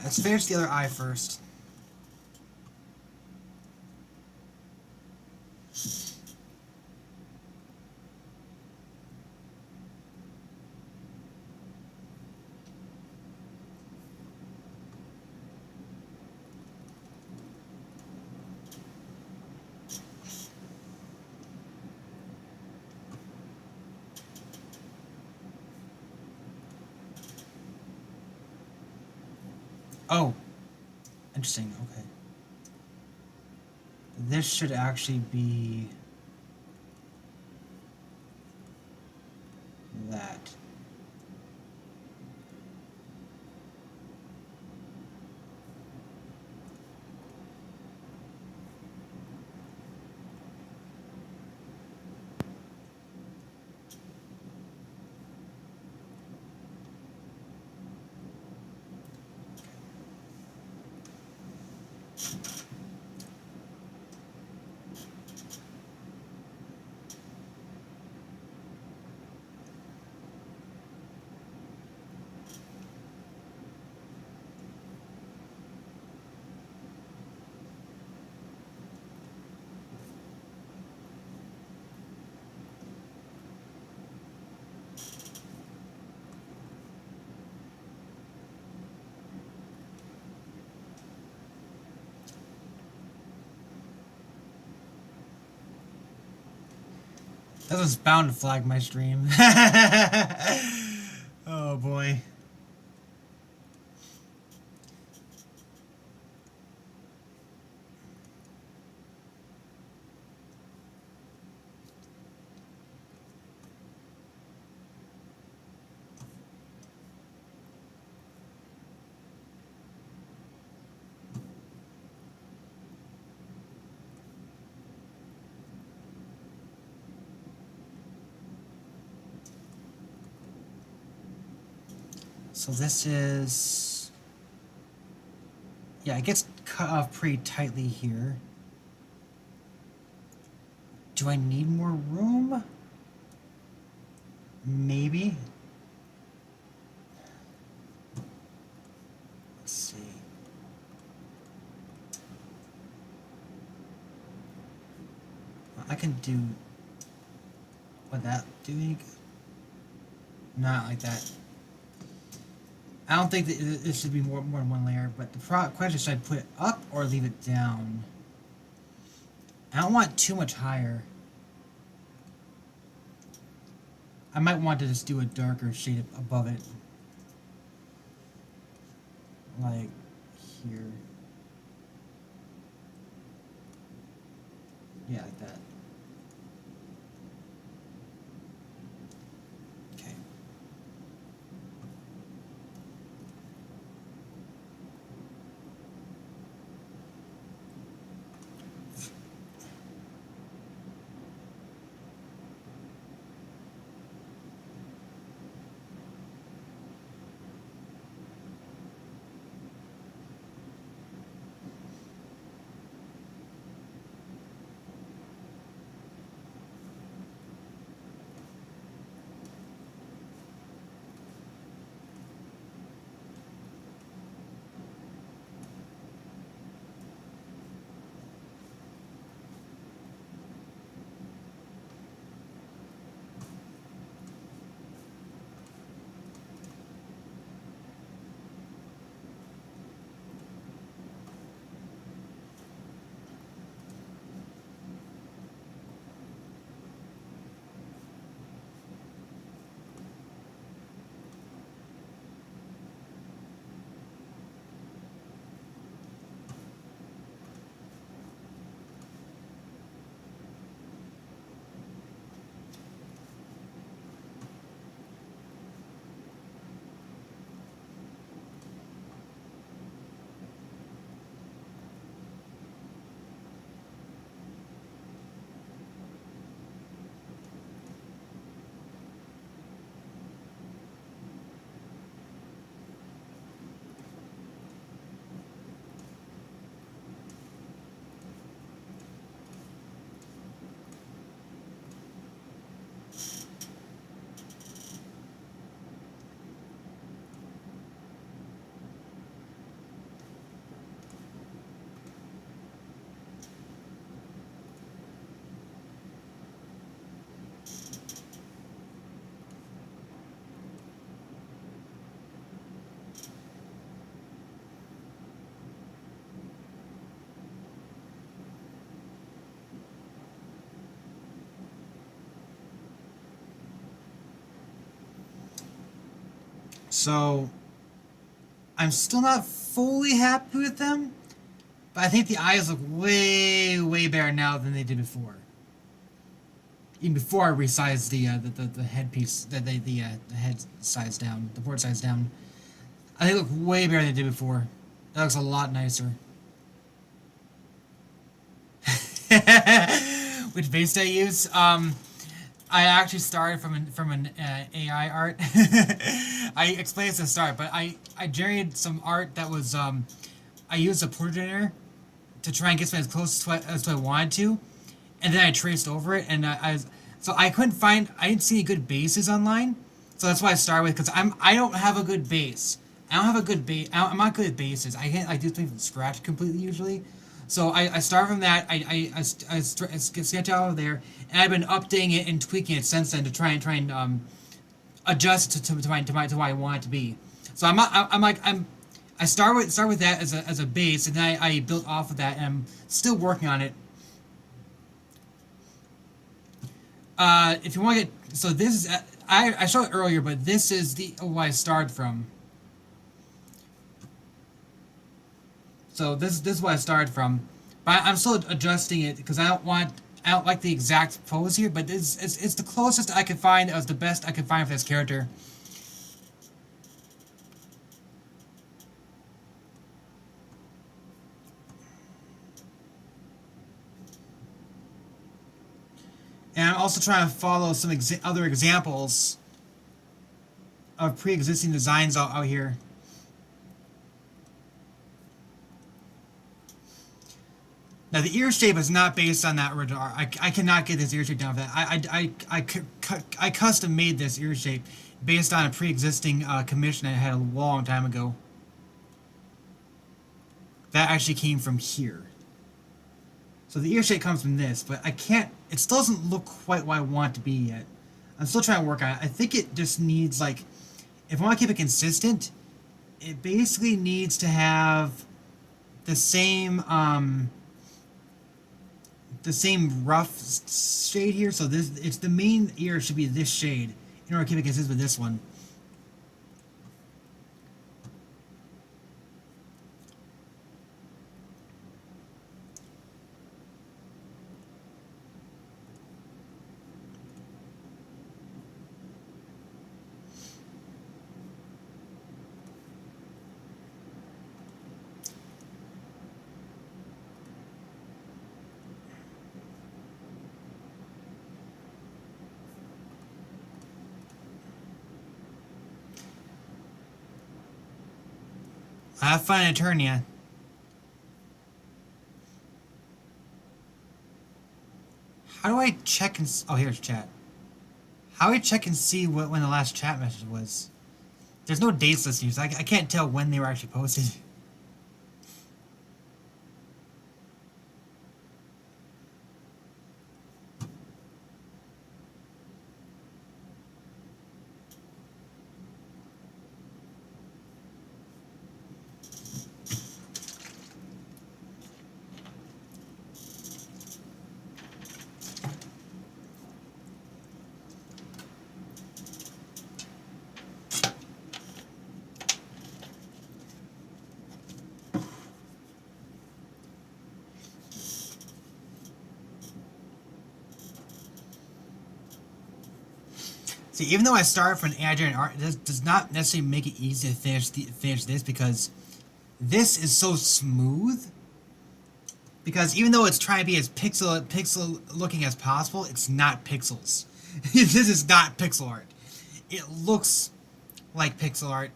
Let's finish the other eye first. Oh, interesting, okay. This should actually be that. That was bound to flag my stream. Oh boy. So this is, yeah, it gets cut off pretty tightly here. Do I need more room? Maybe. Let's see. I can do what that doing. Not like that. I don't think that it should be more than one layer, but the question is, should I put it up or leave it down? I don't want it too much higher. I might want to just do a darker shade above it. Like here. Yeah, like that. Okay. So, I'm still not fully happy with them, but I think the eyes look way better now than they did before. Even before I resized the headpiece, the head size down, the port size down. I think they look way better than they did before. That looks a lot nicer. Which base did I use? I actually started from an AI art. I explained this at the start, but I generated some art that was I used a portrait generator to try and get something as close as I wanted to, and then I traced over it, and so I didn't see any good bases online, so that's why I started with, because I don't have a good base. I don't have a good base. I'm not good at bases. I do things from scratch completely usually. So I start from that. I sketch out of there, and I've been updating it and tweaking it since then to try and adjust to what I want it to be. So I start with that as a base, and then I built off of that, and I'm still working on it. If you want to get, so this is, I showed it earlier, but this is the what I started from. So this is what I started from, but I'm still adjusting it because I don't like the exact pose here, but it's the closest I could find. It was the best I could find for this character. And I'm also trying to follow some other examples of pre-existing designs out here. Now the ear shape is not based on that original art. I cannot get this ear shape down for that. I custom made this ear shape based on a pre-existing commission I had a long time ago. That actually came from here. So the ear shape comes from this, but I can't, it still doesn't look quite what I want it to be yet. I'm still trying to work on it. I think it just needs, like, if I want to keep it consistent, it basically needs to have the same rough shade here. So this, it's the main ear should be this shade in order to keep it consistent with this one. I have fun Eternia. How do I check and... Oh, here's chat. How do I check and see when the last chat message was? There's no dates listed here, so I can't tell when they were actually posted. See, even though I started from an AI-generated art, this does not necessarily make it easy to finish this because this is so smooth. Because even though it's trying to be as pixel looking as possible, it's not pixels. This is not pixel art. It looks like pixel art,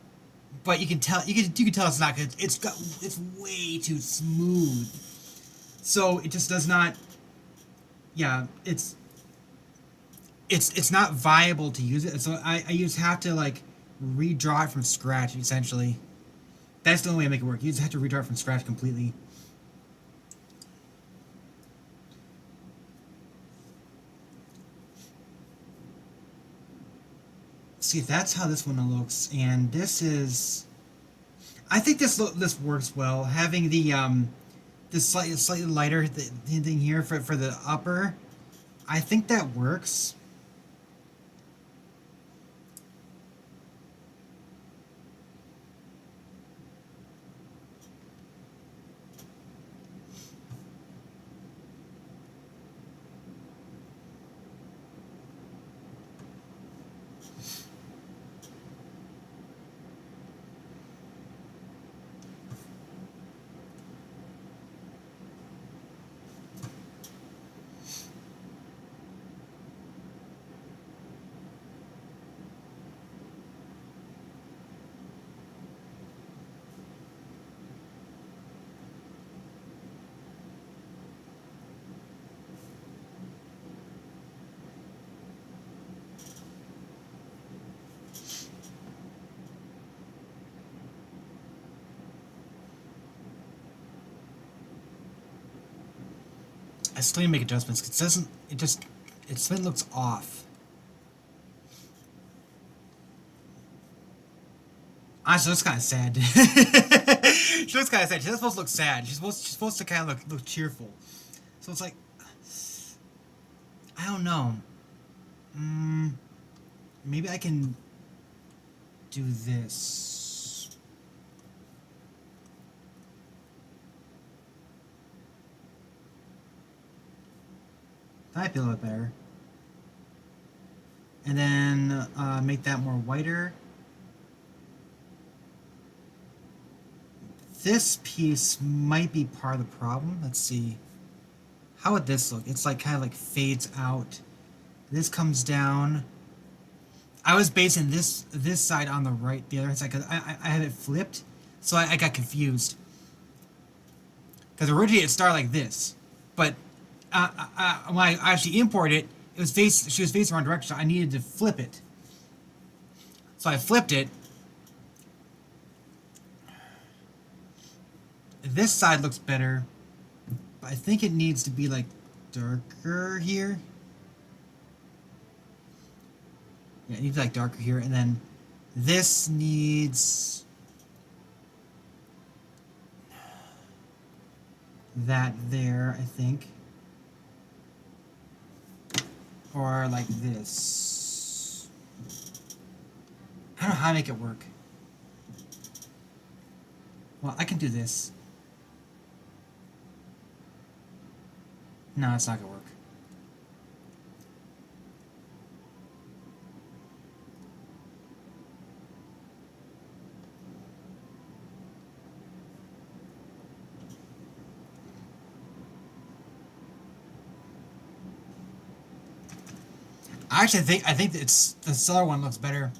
but you can tell it's not good. It's way too smooth. So it just does not. Yeah, it's not viable to use it. So I just have to like redraw it from scratch essentially. That's the only way to make it work. You just have to redraw it from scratch completely. See, that's how this one looks, and this is. I think this works well. Having the this slightly lighter thing here for the upper, I think that works. I still need to make adjustments because it something looks off. Honestly, that's kind of sad. She looks kind of sad. She's not supposed to look sad. She's supposed to kind of look cheerful. So it's like, I don't know. Maybe I can do this. That might be a little bit better. And then make that more whiter. This piece might be part of the problem. Let's see. How would this look? It's like kind of like fades out. This comes down. I was basing this side on the right, the other side, because I had it flipped, so I got confused. Because originally it started like this, but when I actually imported it, she was facing the wrong direction, so I needed to flip it. So I flipped it. This side looks better, but I think it needs to be like darker here. Yeah, it needs like darker here, and then this needs that there, I think. Or like this. I don't know how to make it work. Well, I can do this. No, it's not gonna work. Actually, I think it's the cellar one looks better.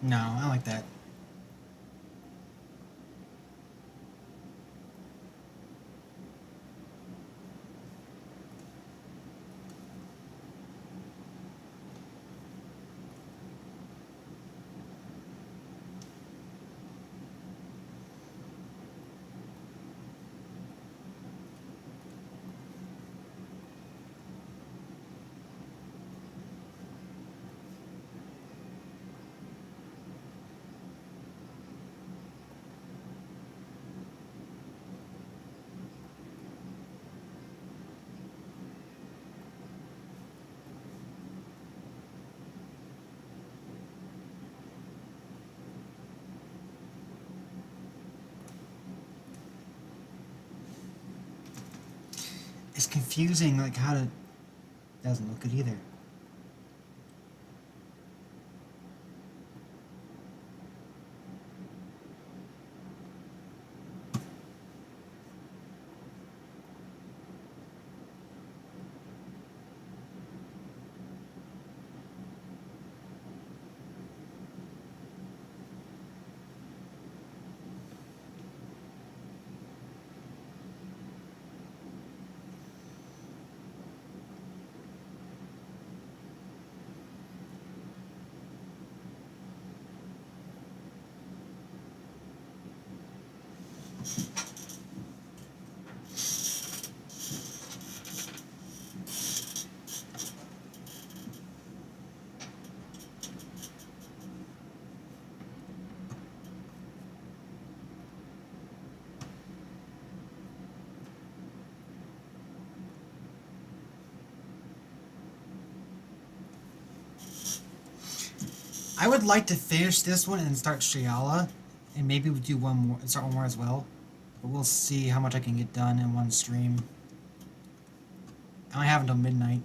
No, I don't like that. It's confusing, like how to... Doesn't look good either. I would like to finish this one and start Shiala, and maybe we do one more, start one more as well. But we'll see how much I can get done in one stream. I only have until midnight.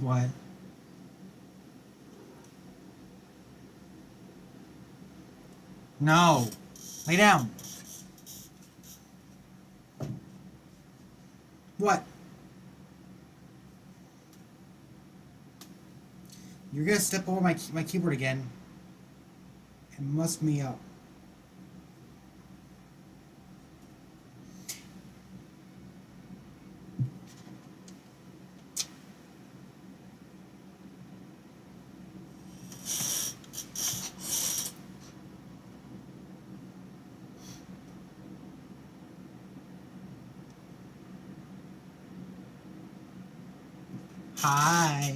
What? No! Lay down! What? You're gonna step over my keyboard again and muss me up. Hi.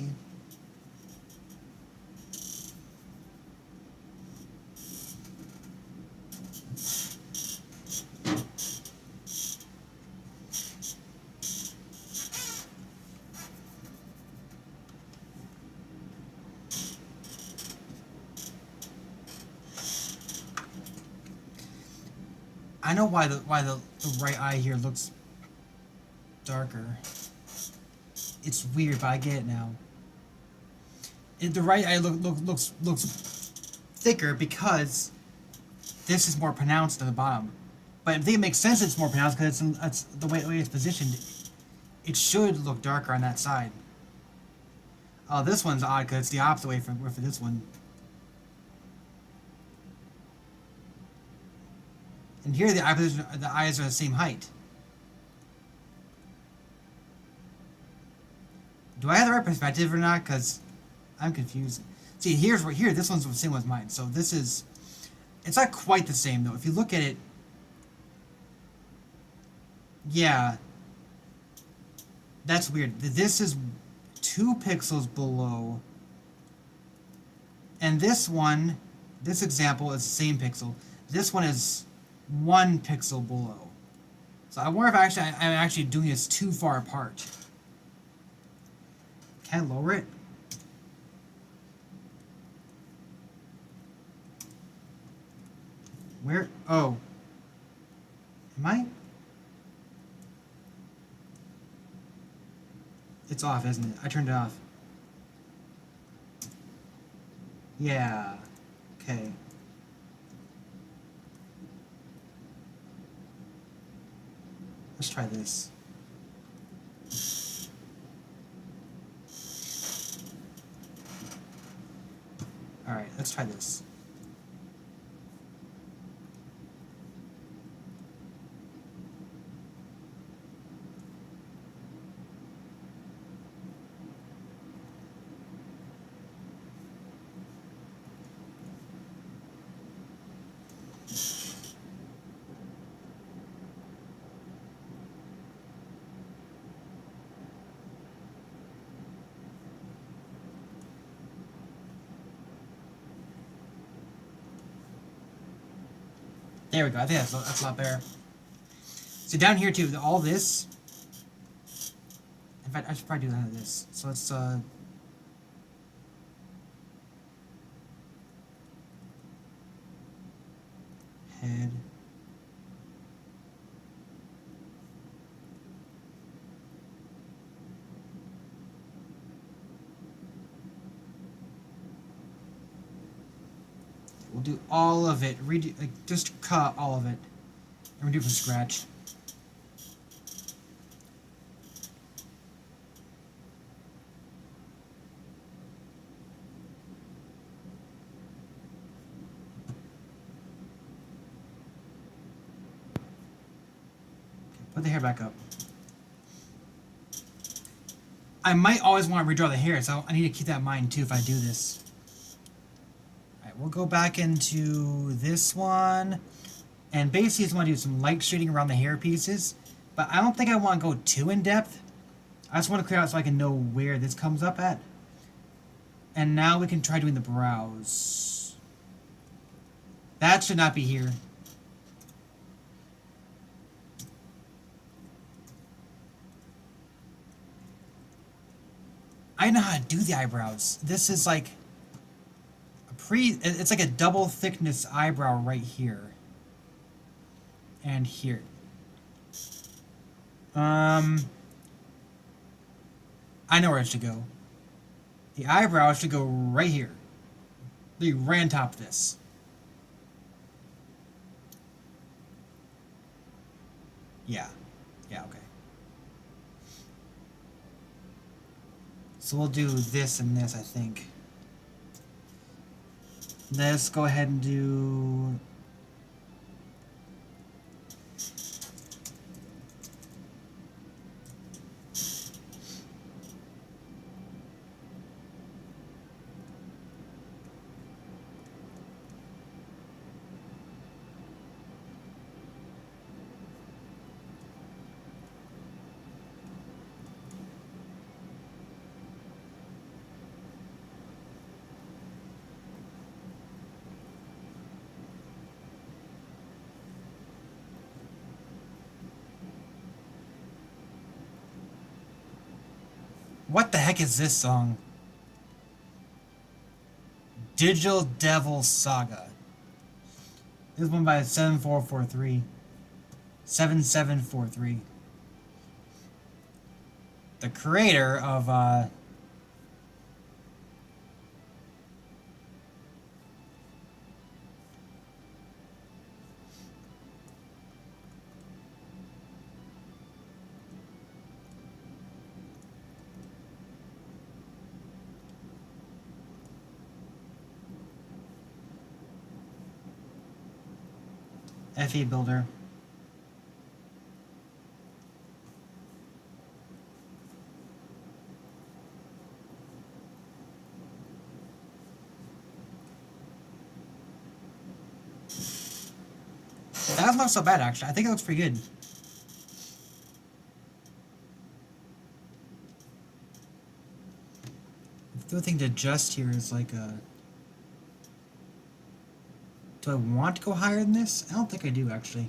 I know why the right eye here looks darker. It's weird, but I get it now. The right eye looks thicker because this is more pronounced than the bottom. But I think it makes sense it's more pronounced because it's the way it's positioned. It should look darker on that side. Oh, this one's odd because it's the opposite way for this one. And here the eyes are the same height. Do I have the right perspective or not? Because I'm confused. See, here this one's the same as mine. So this is, it's not quite the same though. If you look at it, yeah, that's weird. This is 2 pixels below, and this one, this example is the same pixel. This one is 1 pixel below. So I wonder if I'm actually doing this too far apart. Can I lower it? Where? Oh. Am I? It's off, isn't it? I turned it off. Yeah. Okay. Let's try this. Alright, let's try this. There we go. I think that's a lot better. So down here too, all this. In fact, I should probably do none of this. So let's head. We'll do all of it. Redo, like, just cut all of it. And redo from scratch. Okay, put the hair back up. I might always want to redraw the hair, so I need to keep that in mind too if I do this. Alright, we'll go back into this one. And basically just want to do some light shading around the hair pieces. But I don't think I want to go too in depth. I just want to clear out so I can know where this comes up at. And now we can try doing the brows. That should not be here. I know how to do the eyebrows. This is like it's like a double thickness eyebrow right here. And here. I know where it should go. The eyebrow should go right here. Right on top of this. Yeah. Yeah, okay. So we'll do this and this, I think. Let's go ahead and do... What the heck is this song? Digital Devil Saga. This is one by 7443. 7743. The creator of FE Builder. That doesn't look so bad, actually. I think it looks pretty good. The other thing to adjust here is like do I want to go higher than this? I don't think I do, actually.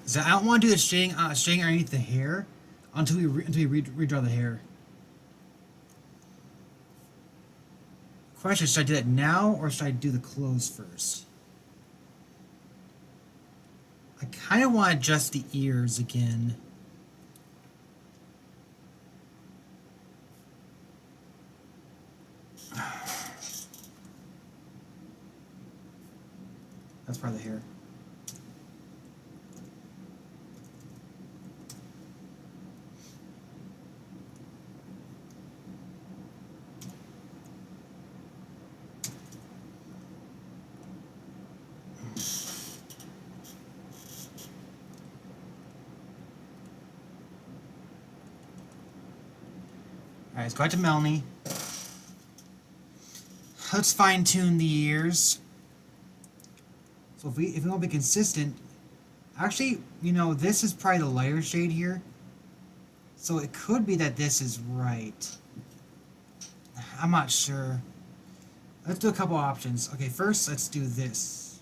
So I don't want to do the shading underneath the hair until we redraw the hair. Question: should I do that now or should I do the clothes first? I kind of want to adjust the ears again. That's part of the hair. Alright, let's go back to Melanie. let's fine tune the ears. So if we want to be consistent, actually, you know, this is probably the lighter shade here. So it could be that this is right. I'm not sure. Let's do a couple options. Okay, first let's do this.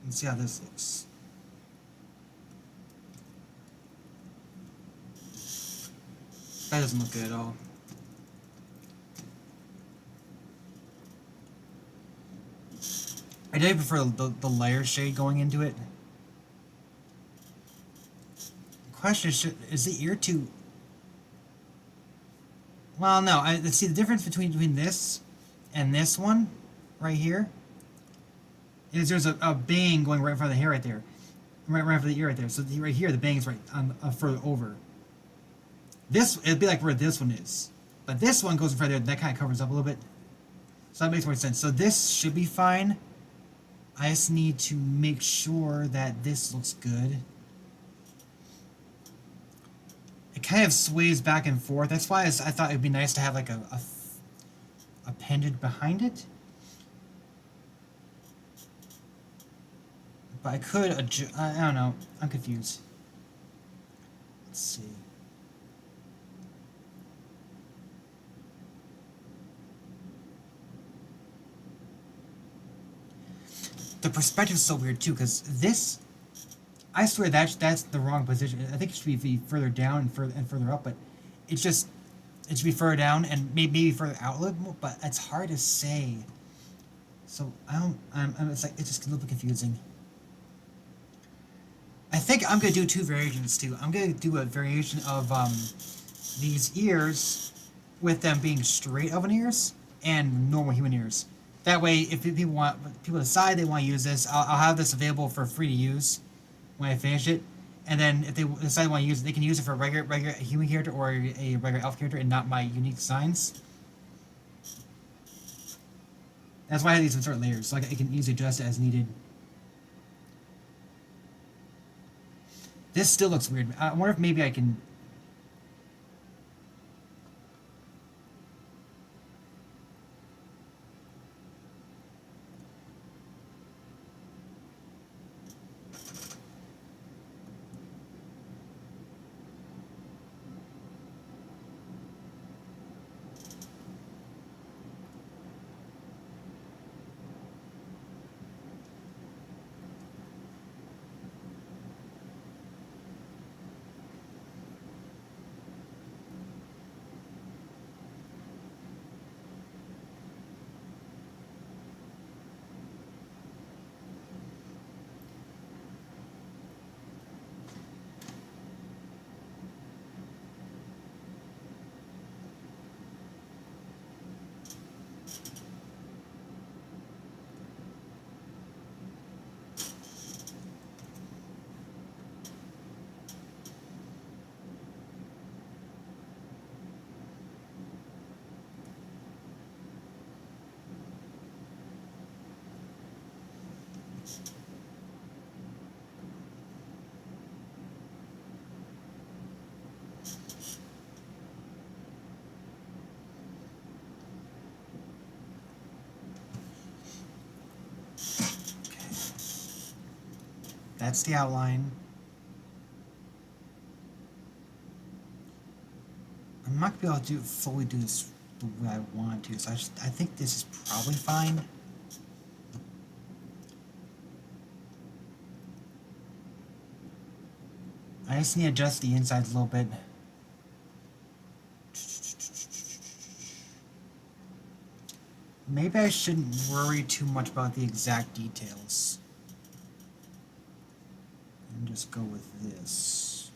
And see how this looks. That doesn't look good at all. I do prefer the lighter shade going into it. The question is the ear too... Well, no. Let's see the difference between this and this one right here is there's a bang going right in front of the hair right there, right in front of the ear right there. So right here the bang is right on further over. This it'd be like where this one is, but this one goes in front of there. That kind of covers up a little bit, so that makes more sense. So this should be fine. I just need to make sure that this looks good. It kind of sways back and forth. That's why I thought it'd be nice to have like a pendant behind it. But I could adjust. I don't know. I'm confused. Let's see. The perspective is so weird too, because this, I swear that's the wrong position. I think it should be further down and further up, but it should be further down and maybe further out a little more, but it's hard to say. So it's like it's just a little bit confusing. I think I'm gonna do two variations too. I'm gonna do a variation of these ears with them being straight oven ears and normal human ears. That way, if people decide they want to use this, I'll have this available for free to use when I finish it. And then if they decide they want to use it, they can use it for a regular human character or a regular elf character and not my unique designs. That's why I have these in certain layers, so I can easily adjust it as needed. This still looks weird. I wonder if maybe I can... That's the outline. I'm not gonna be able to fully do this the way I want to, so I think this is probably fine. I just need to adjust the insides a little bit. Maybe I shouldn't worry too much about the exact details. And just go with this.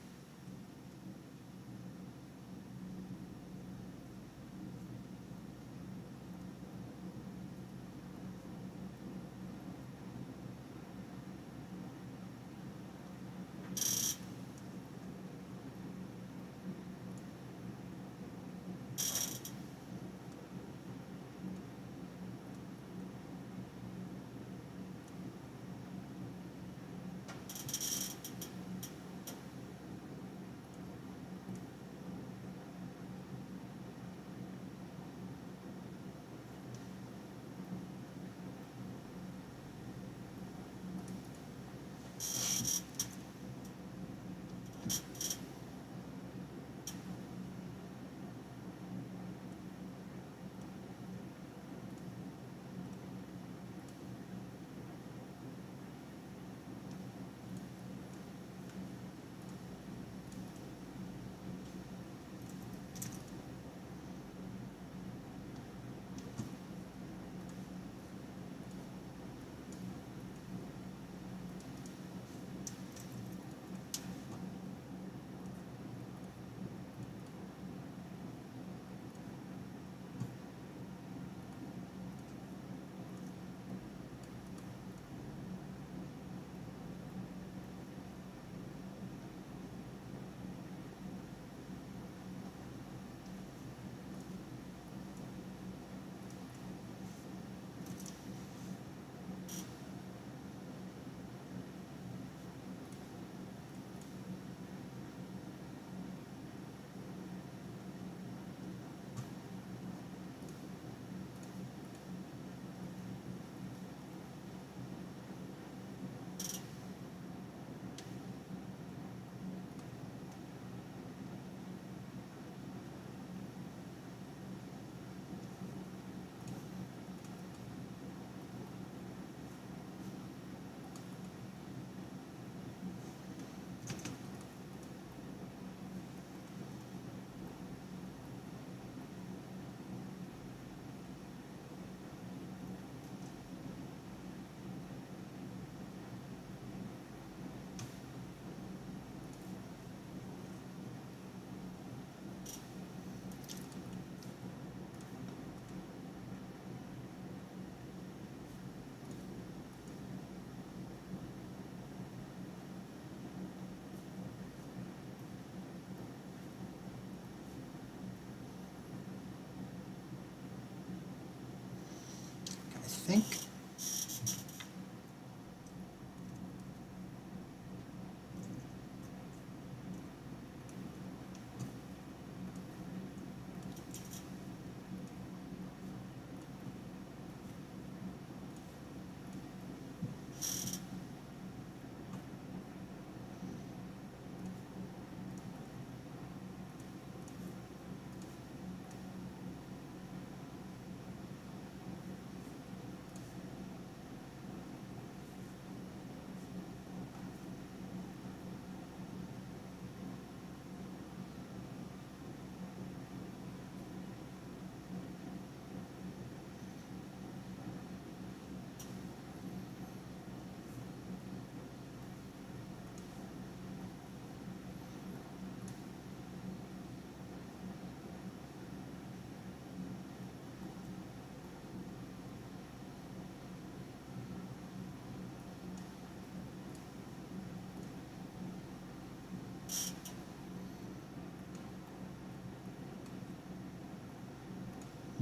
think.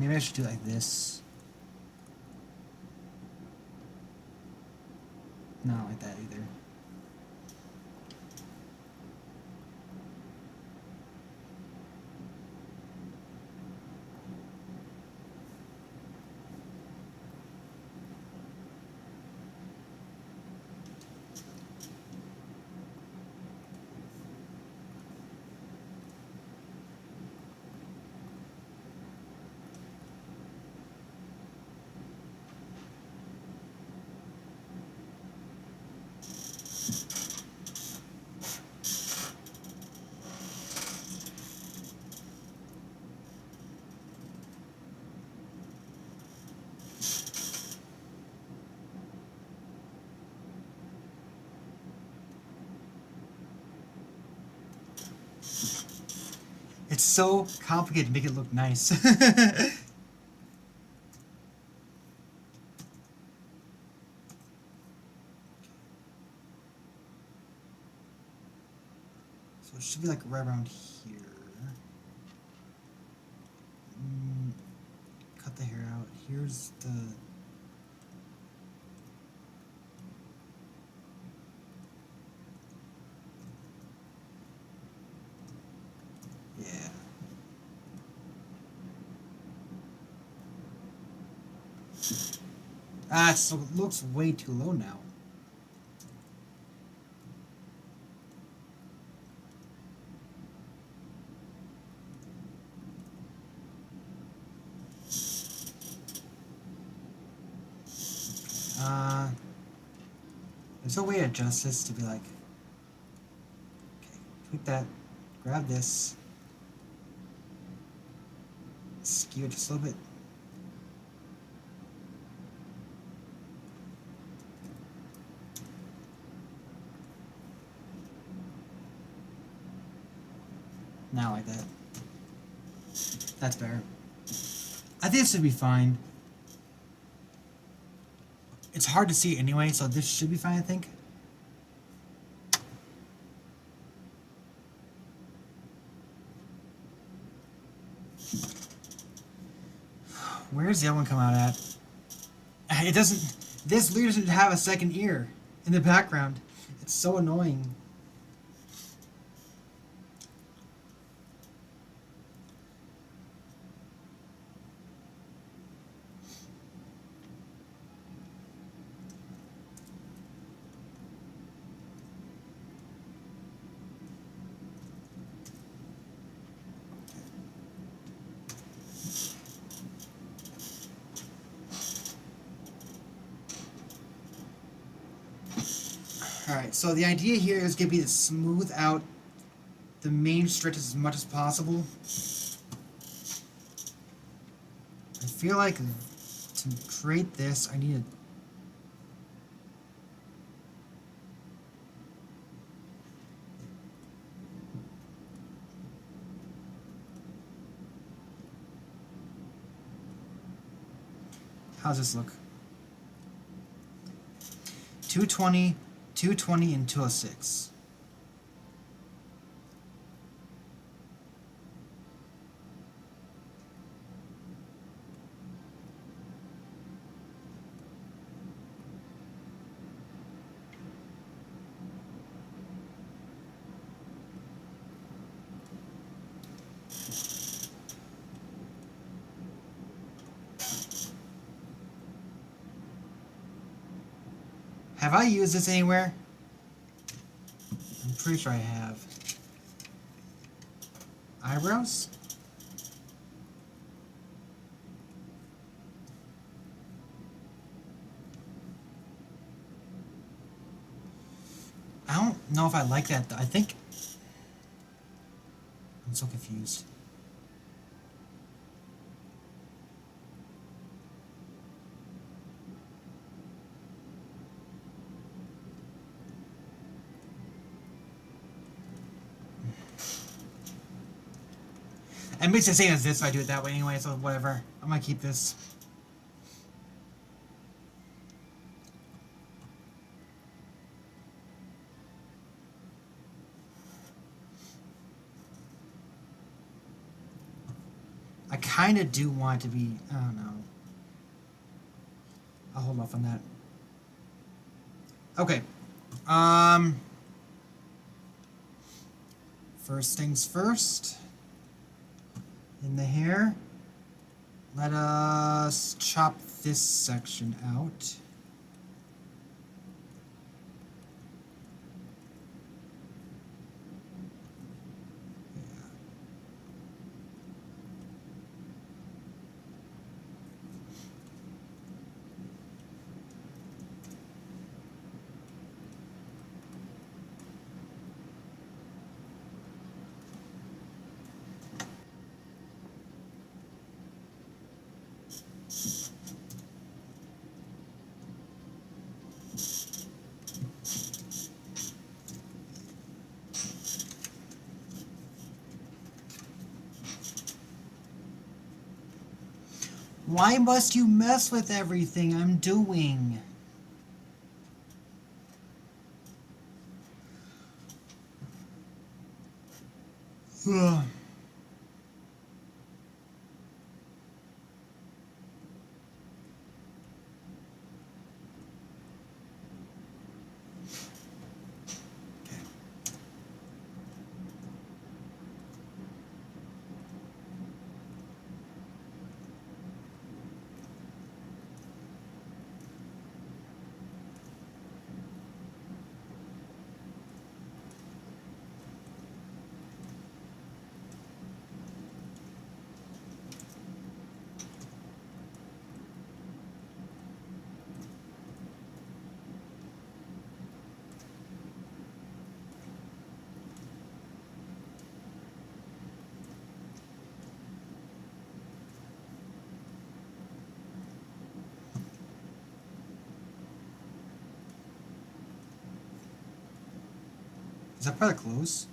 Maybe I should do it like this. Not like that either. It's so complicated to make it look nice. So it should be like right around here. Cut the hair out. Here's the... Yeah. Ah, it looks way too low now. There's a way to adjust this to be like, okay, tweak that, grab this, skew it just a little bit. Now like that. That's better. I think this should be fine. It's hard to see anyway, so this should be fine, I think. Where's the other one come out at? It doesn't... This literally doesn't have a second ear in the background. It's so annoying. Alright, so the idea here is going to be to smooth out the main stretches as much as possible. I feel like to create this, I need to... How's this look? 220, 220, and 206. Have I used this anywhere? I'm pretty sure I have. Eyebrows? I don't know if I like that. I think... I'm so confused. It makes the same as this if I do it that way anyway, so whatever. I'm gonna keep this. I kinda do want it to be... I don't know. I'll hold off on that. Okay. First things first. In the hair, let us chop this section out. Why must you mess with everything I'm doing? Ugh. Is that part of clothes?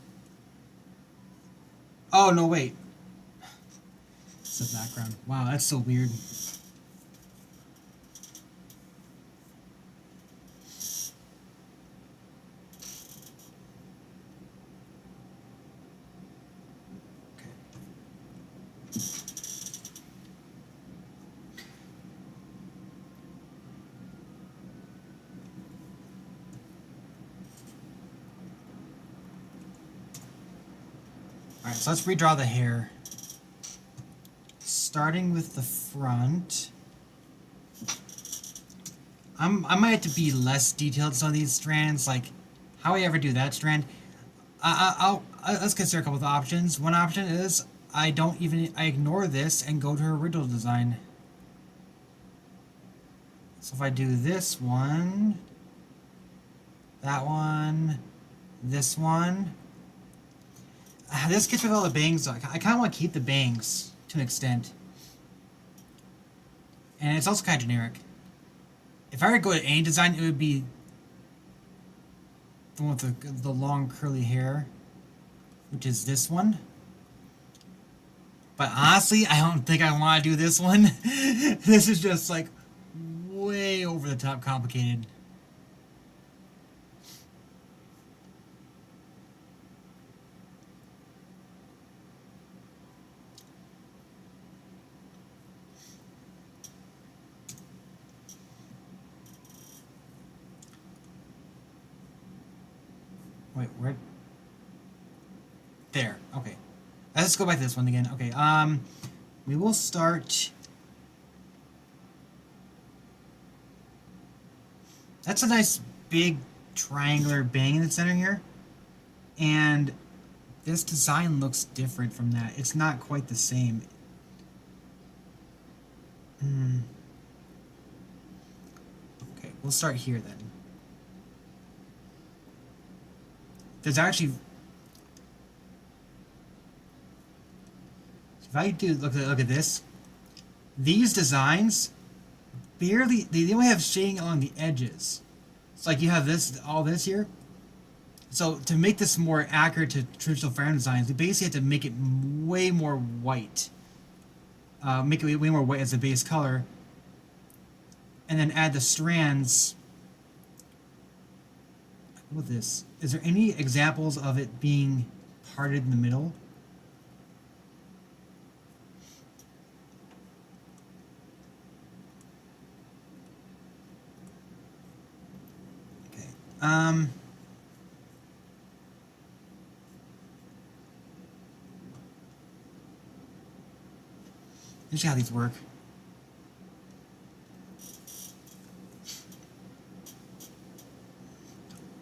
Oh, no, wait. It's the background. Wow, that's so weird. Alright, so let's redraw the hair. Starting with the front. I might have to be less detailed in some of these strands, like how I ever do that strand. Let's consider a couple of options. One option is I ignore this and go to original design. So if I do this one, that one, this one. This gets rid of all the bangs. I kind of want to keep the bangs to an extent. And it's also kind of generic. If I were to go to any design, it would be the one with the long curly hair, which is this one. But honestly, I don't think I want to do this one. This is just like way over the top complicated. Wait, where? There. Okay. Let's go back to this one again. Okay. We will start. That's a nice big triangular bang in the center here, and this design looks different from that. It's not quite the same. Okay, we'll start here then. There's actually, if I do look at this, these designs barely, they only have shading along the edges. It's like you have this, all this here. So to make this more accurate to traditional firearm designs, we basically have to make it way more white. Make it way more white as a base color, and then add the strands. What with this? Is there any examples of it being parted in the middle? Okay. Let's see how these work.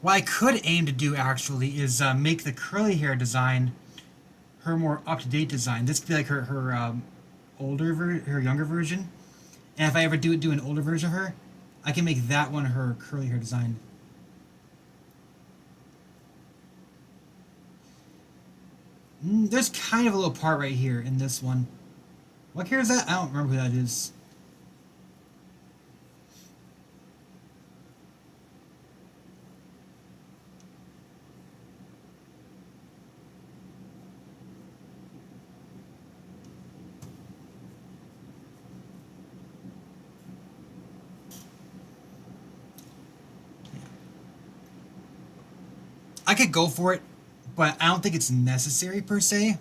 What I could aim to do actually is make the curly hair design her more up-to-date design. This could be like her her younger version. And if I ever do an older version of her, I can make that one her curly hair design. There's kind of a little part right here in this one. What hair is that? I don't remember who that is. I could go for it, but I don't think it's necessary per se.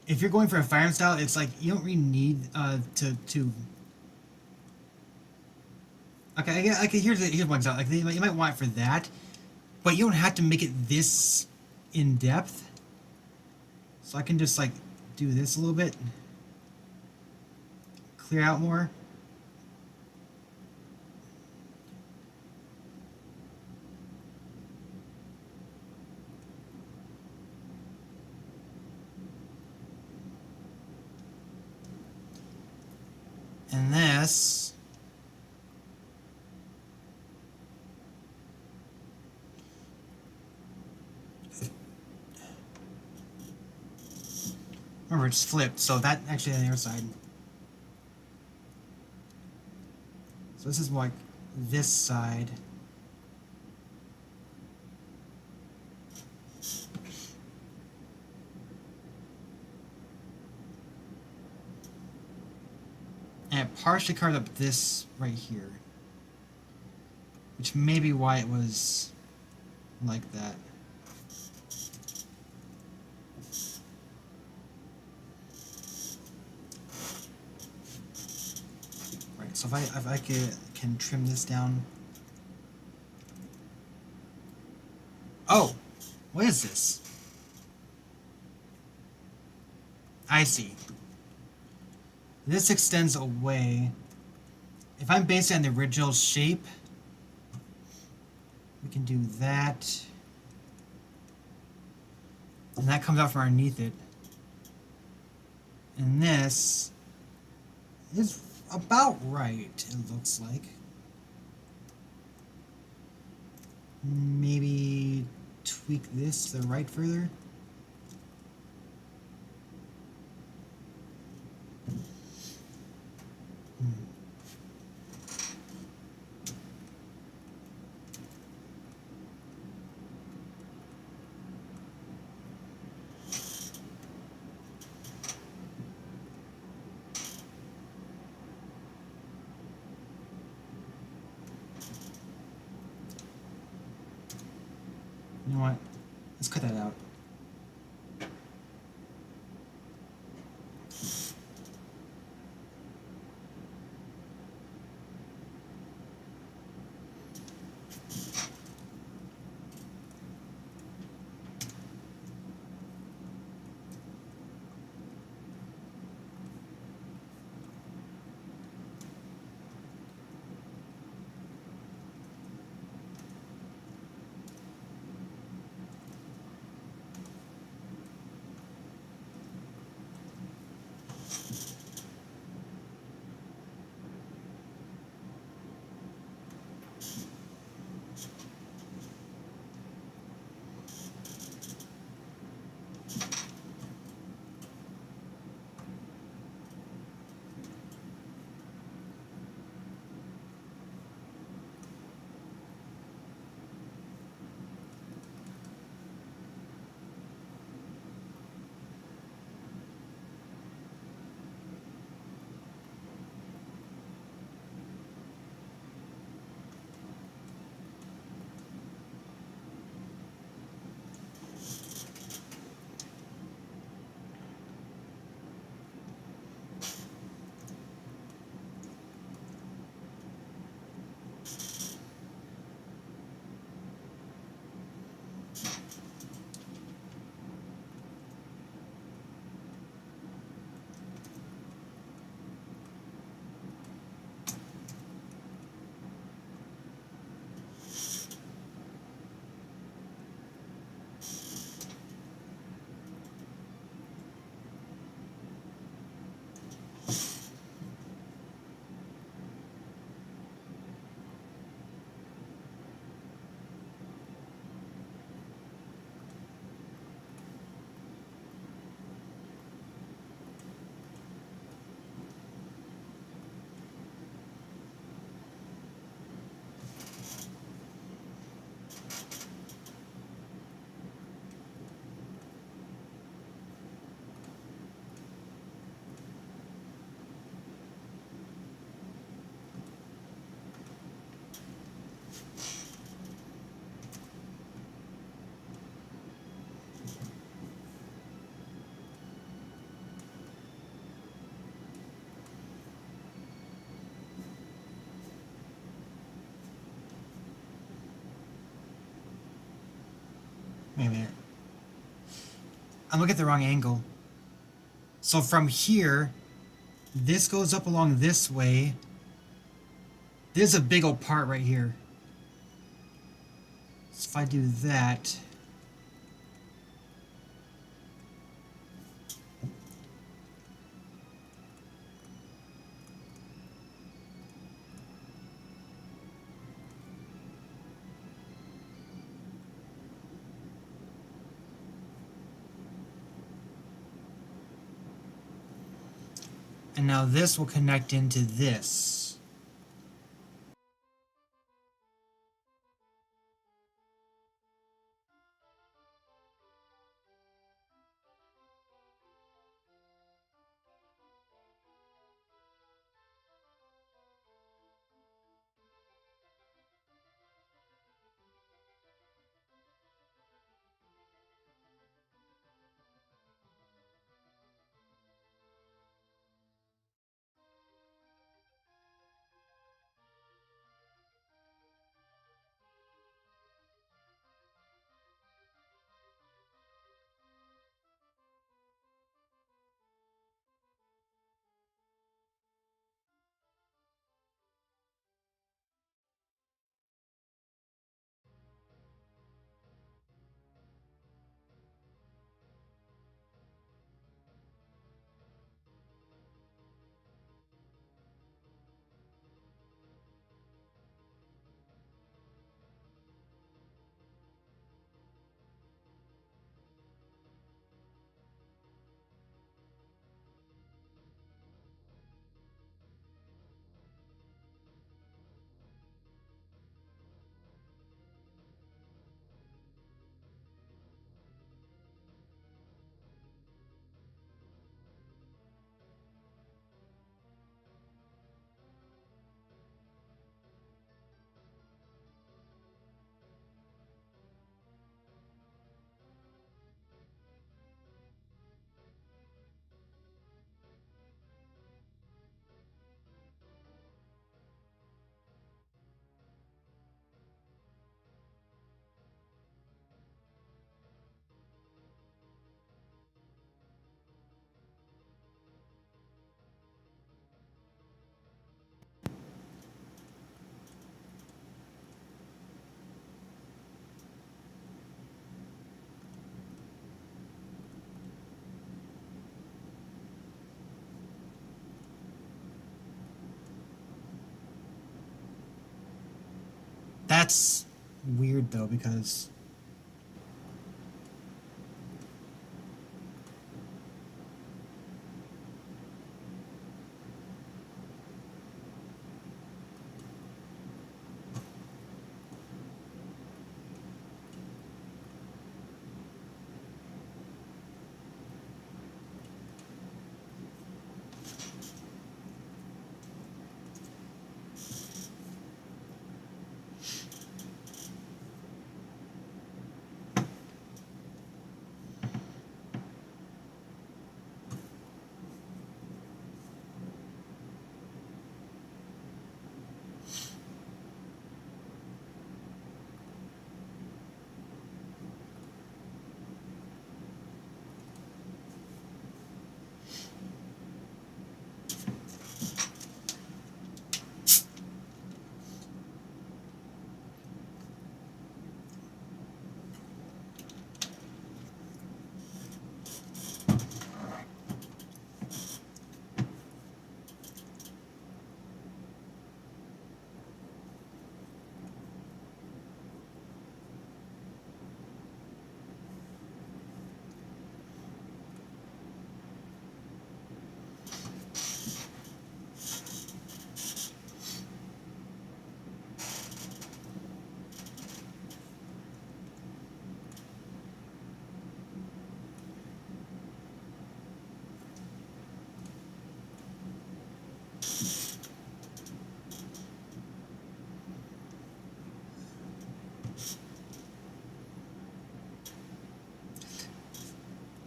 If you're going for a firearm style, it's like you don't really need to. Okay, here's one example. Like you might want it for that, but you don't have to make it this in depth. So I can just like do this a little bit, clear out more. And this, remember it's flipped, so that actually on the other side. So this is more like this side. And it partially covered up this right here, which may be why it was like that. Right, so if I can trim this down. Oh, what is this? I see. This extends away. If I'm based on the original shape, we can do that. And that comes out from underneath it. And this is about right, it looks like. Maybe tweak this to the right further. You know what? Let's cut that out. I'm looking at the wrong angle. So from here, this goes up along this way. There's a big old part right here. So if I do that... And now this will connect into this. That's weird though, because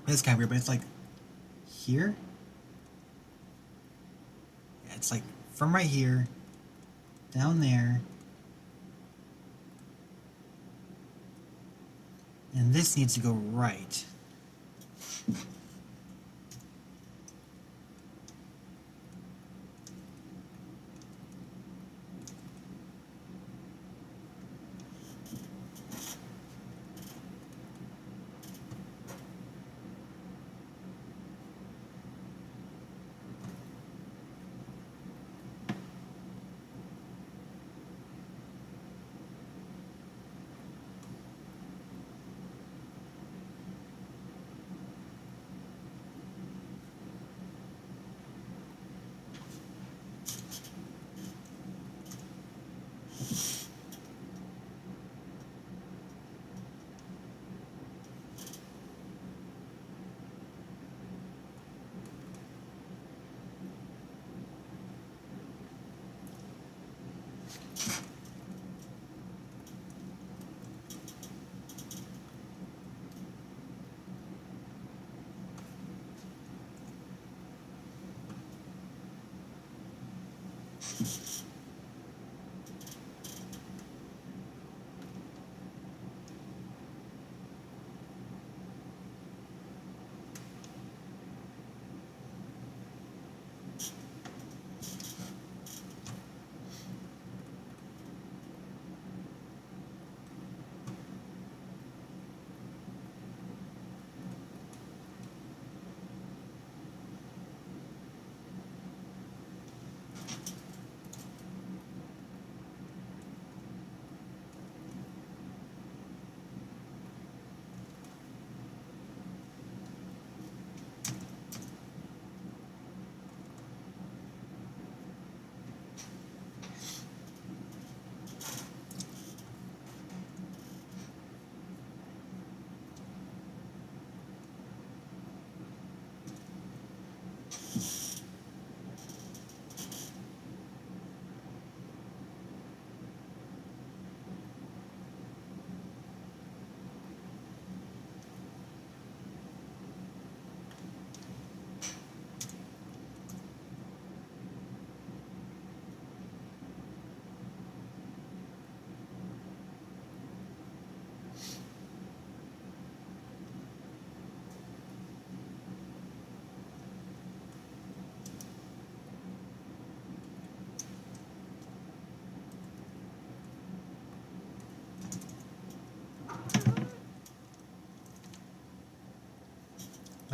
it's kind of weird, but it's like here. Yeah, it's like from right here down there, and this needs to go right.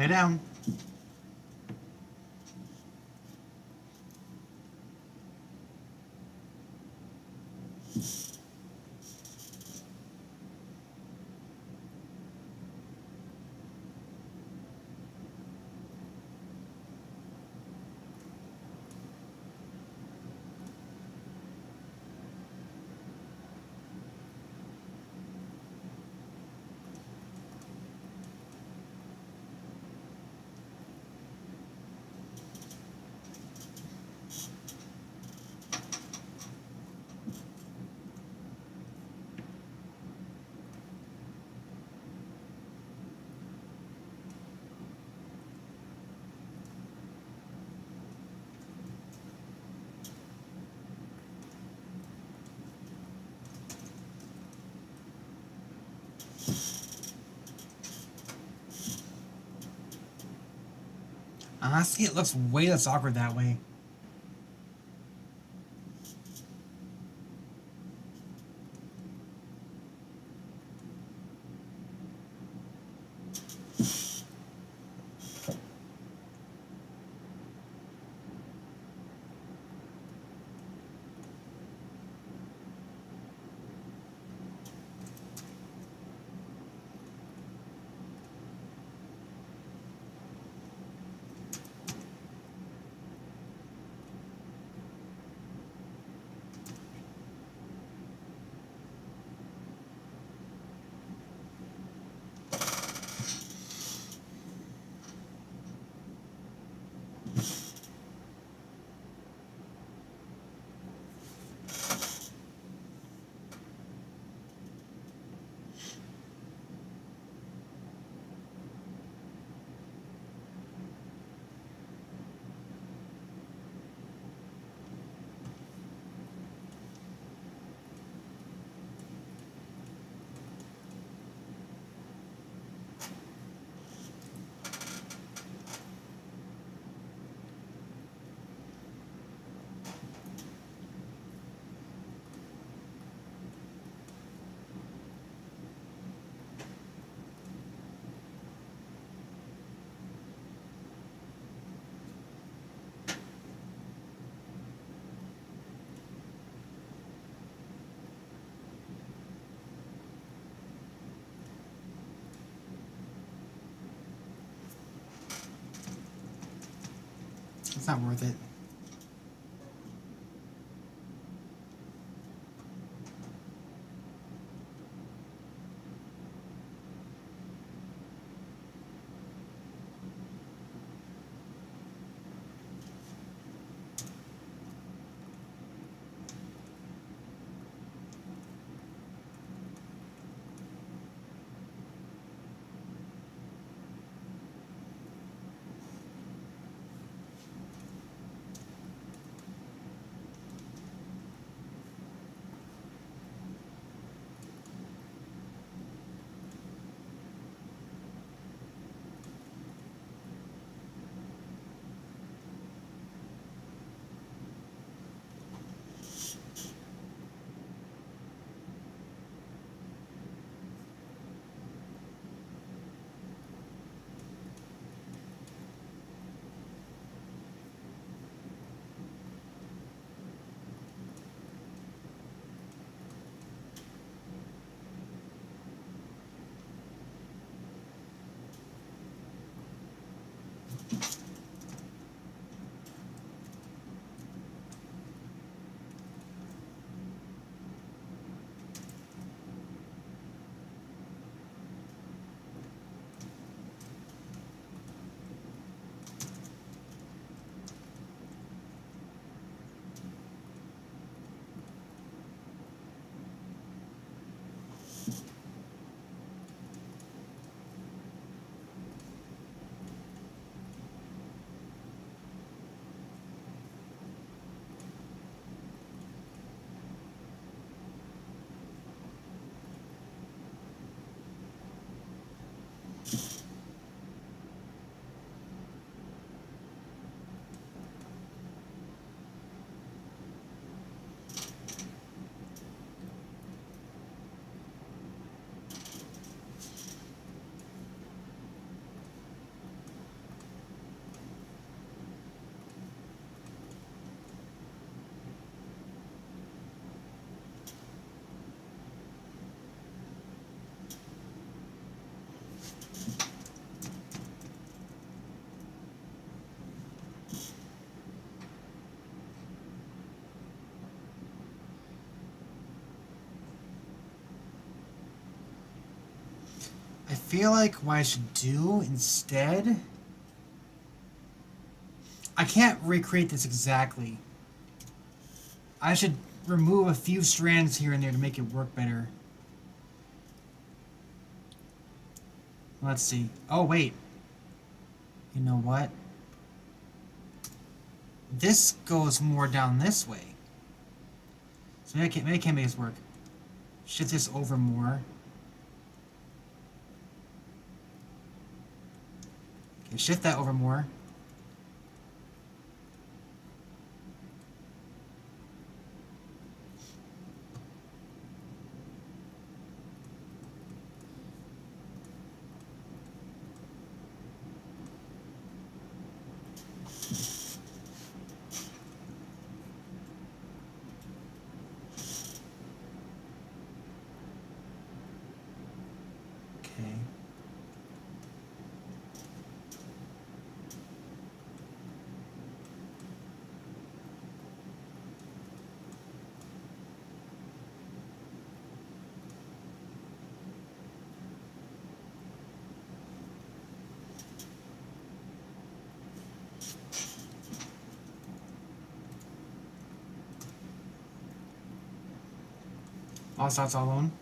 Lay down. Honestly, it looks way less awkward that way. It's not worth it. I feel like what I should do instead... I can't recreate this exactly. I should remove a few strands here and there to make it work better. Let's see. Oh, wait. You know what? This goes more down this way. So maybe I can't make this work. Shift this over more. Okay, shift that over more. Okay. All shots all alone.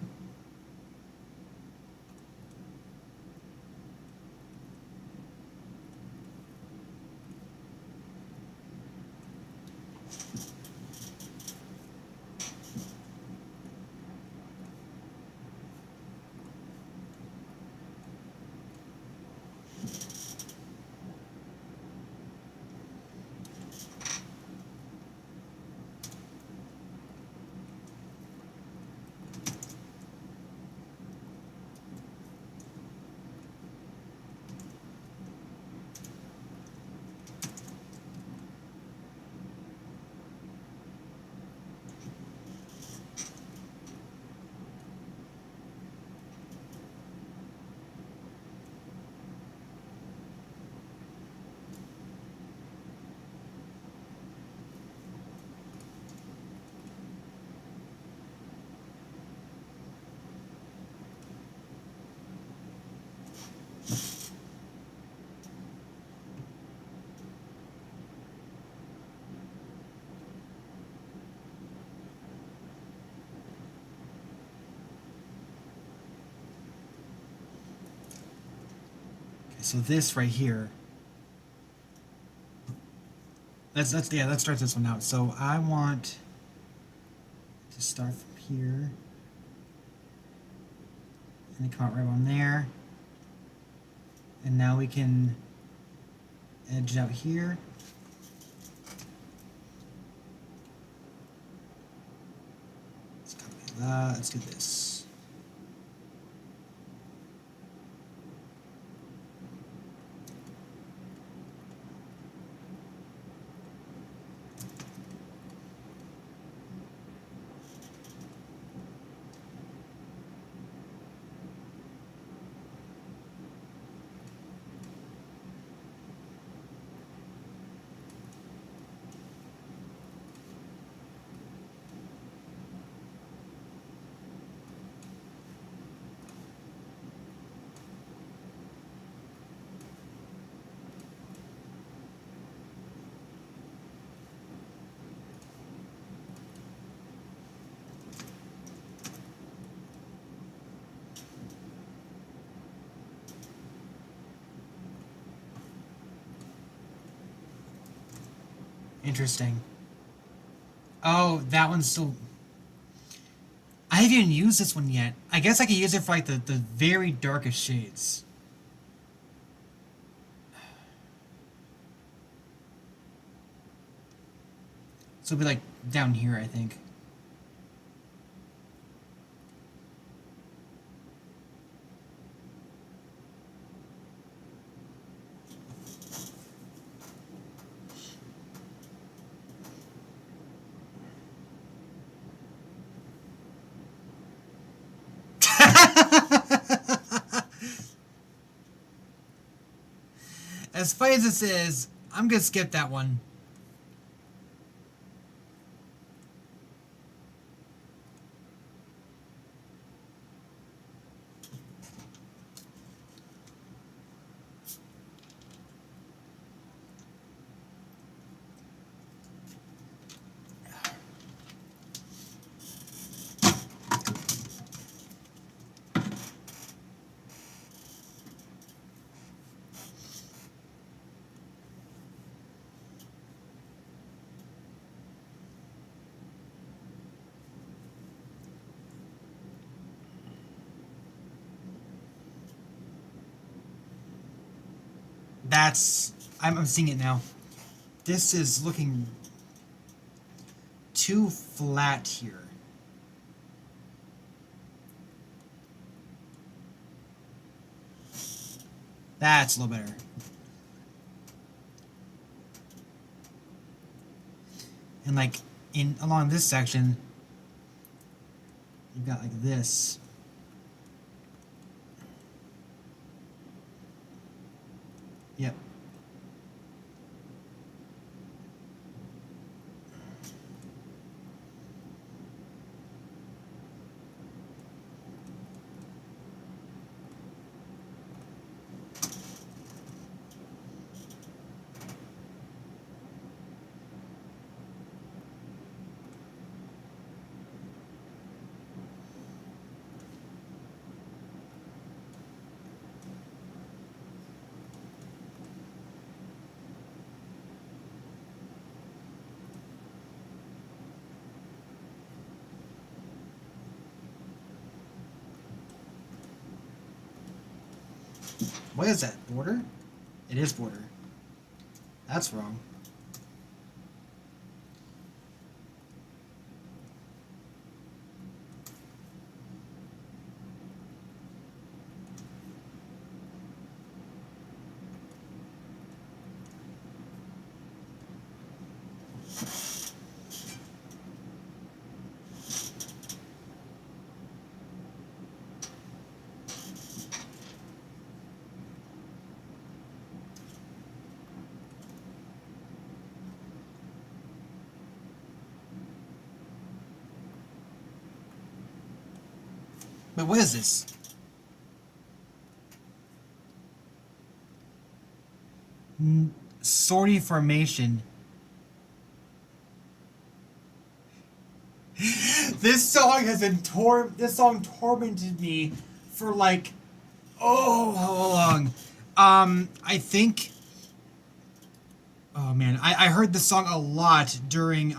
So this right here. Let's start this one out. So I want to start from here. And then come out right on there. And now we can edge out here. Let's copy that. Let's do this. Interesting. Oh, that one's still... I haven't even used this one yet. I guess I could use it for like the very darkest shades. So it'll be like down here, I think. As funny as this is, I'm gonna skip that one. That's... I'm seeing it now. This is looking too flat here. That's a little better. And like in along this section, you've got like this. Yep. What is that? Border? It is border. That's wrong. But what is this? Sortie formation. This song has been this song tormented me for like, oh, how long? I think. Oh man, I heard this song a lot during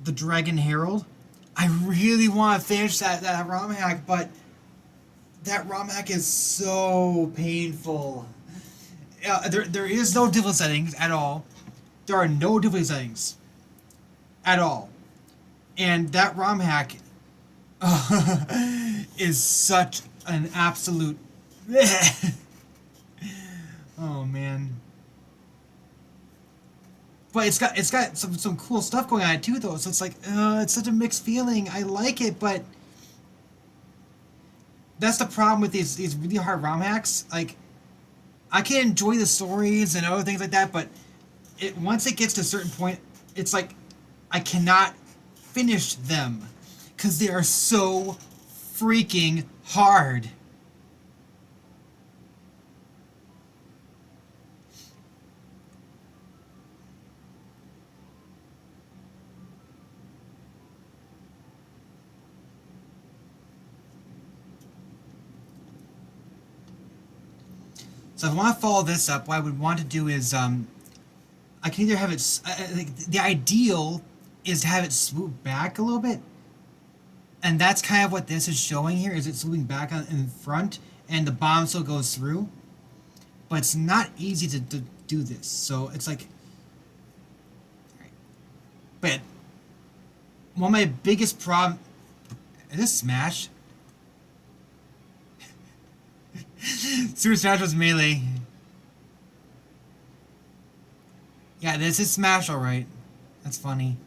the Dragon Herald. I really want to finish that ROM hack, but that ROM hack is so painful. There is no difficulty settings at all. There are no difficulty settings at all, and that ROM hack is such an absolute. Oh man. But it's got some cool stuff going on too though. So it's like it's such a mixed feeling. I like it, but that's the problem with these really hard ROM hacks. Like I can enjoy the stories and other things like that, but once it gets to a certain point, it's like I cannot finish them because they are so freaking hard. So if I want to follow this up, what I would want to do is I can either have it. Like, the ideal is to have it swoop back a little bit, and that's kind of what this is showing here. Is it swooping back in front, and the bomb still goes through, but it's not easy to do this. So it's like, but one of my biggest problem is this Smash. Super Smash was melee. Yeah, this is Smash, alright. That's funny.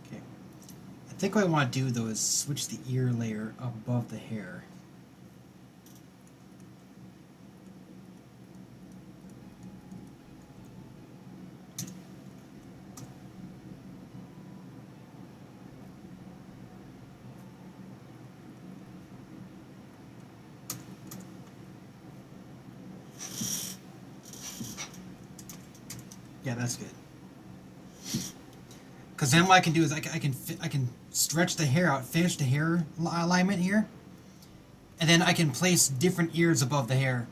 Okay. I think what I want to do though is switch the ear layer above the hair. Yeah, that's good. Because then what I can do is I can stretch the hair out, finish the hair alignment here, and then I can place different ears above the hair.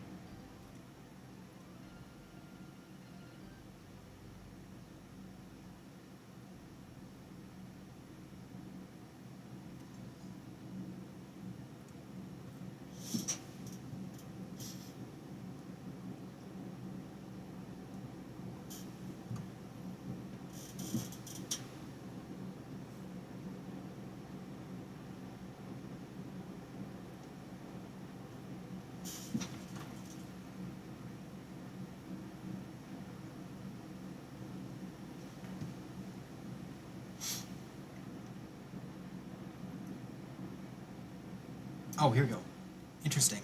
Oh, here we go. Interesting.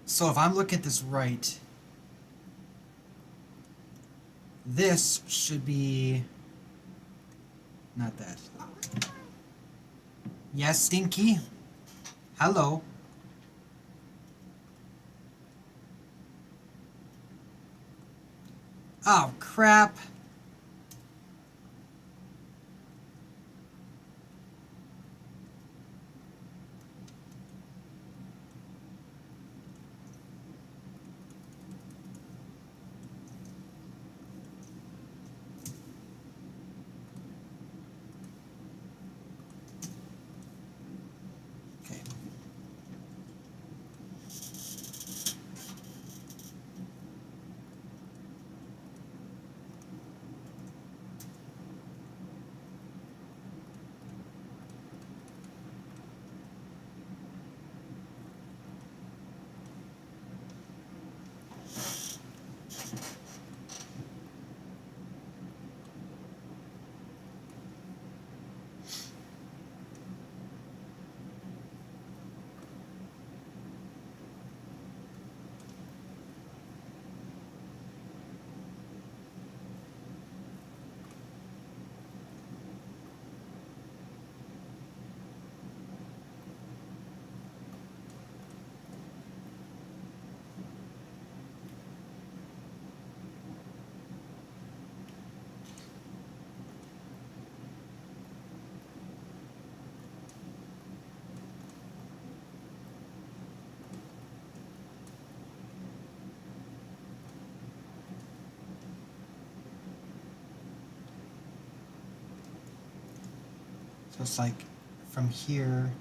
So if I'm looking at this right, this should be... not that. Yes, Stinky? Hello. Oh, crap. Okay. So it's like from here,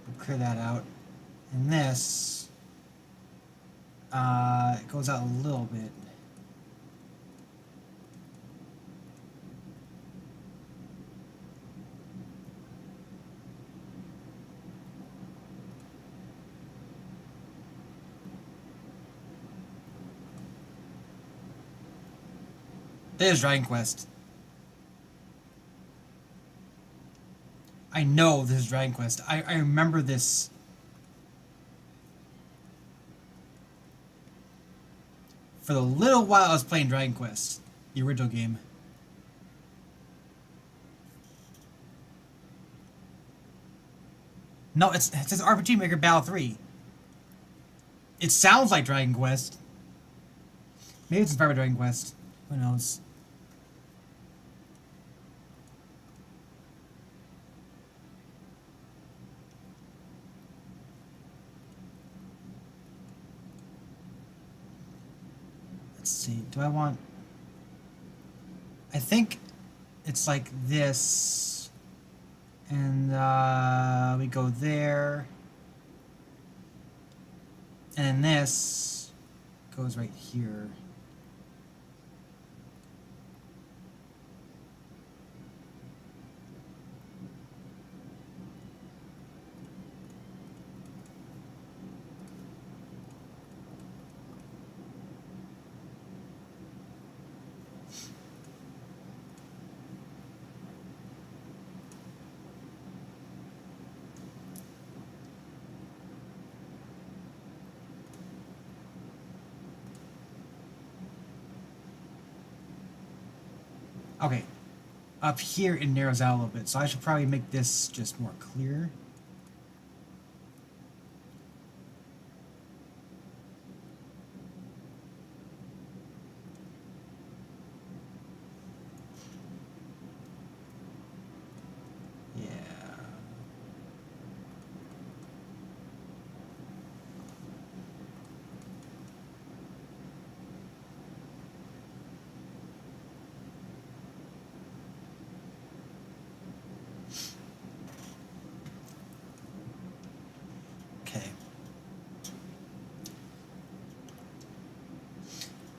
we'll clear that out. And this, it goes out a little bit. This is Dragon Quest. I know this is Dragon Quest. I remember this. For the little while I was playing Dragon Quest, the original game. No, it says RPG Maker Battle 3. It sounds like Dragon Quest. Maybe it's inspired by Dragon Quest. Who knows? Let's see. Do I want... I think it's like this. And we go there. And then this goes right here. Okay, up here it narrows out a little bit, so I should probably make this just more clear. Yeah.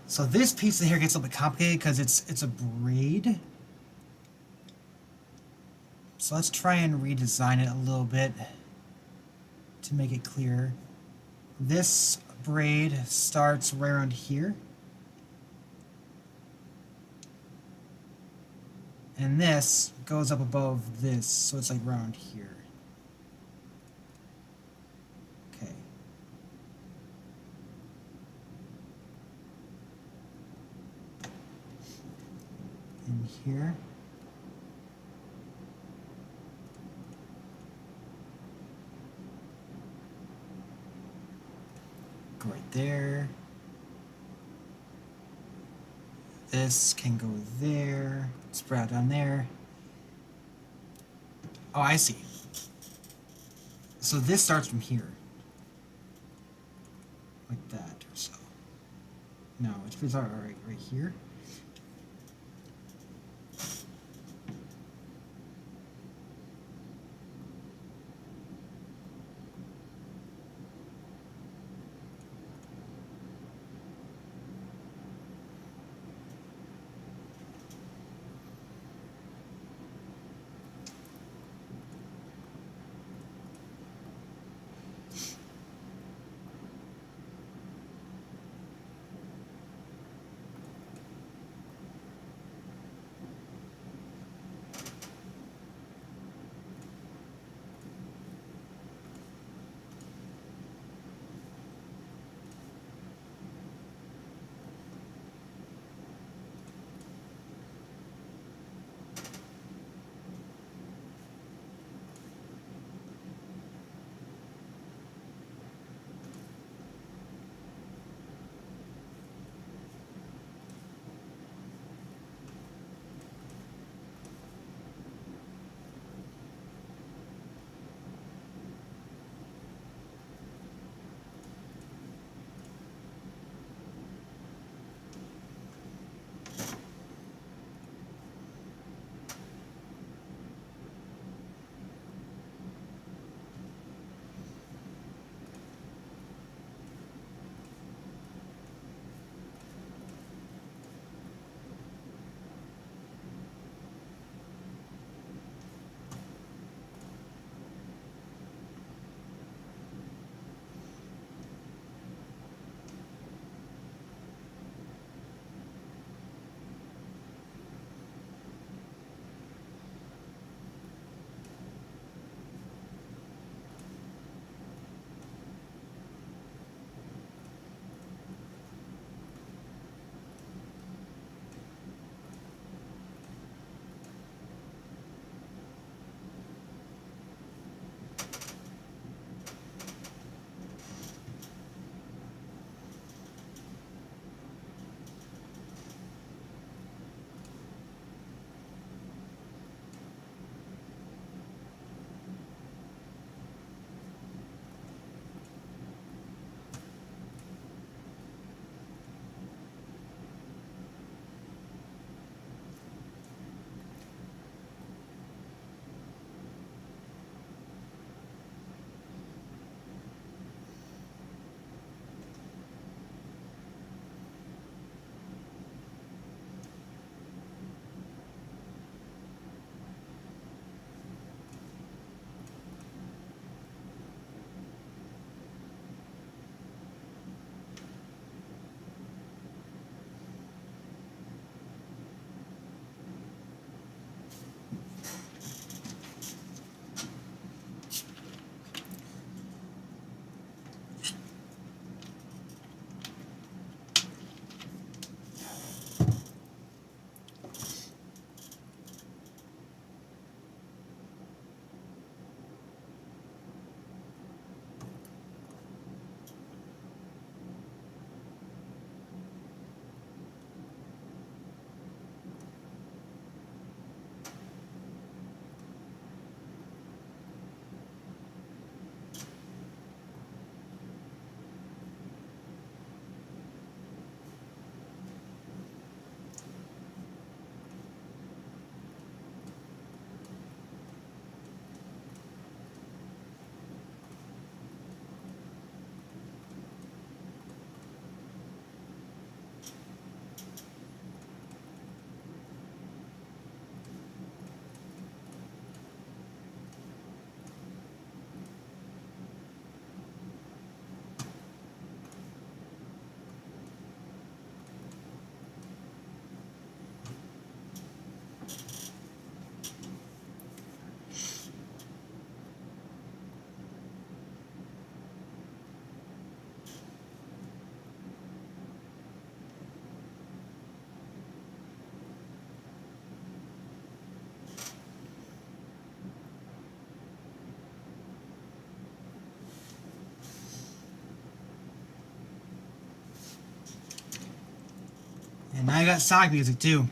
So this piece of hair gets a little bit complicated because it's a braid. So let's try and redesign it a little bit to make it clearer. This braid starts right around here. And this goes up above this, so it's like around here. Okay. In here. Go right there. This can go there. Spread out down there. Oh, I see. So this starts from here. Like that or so. No, it's right here. And now I got Sonic music too.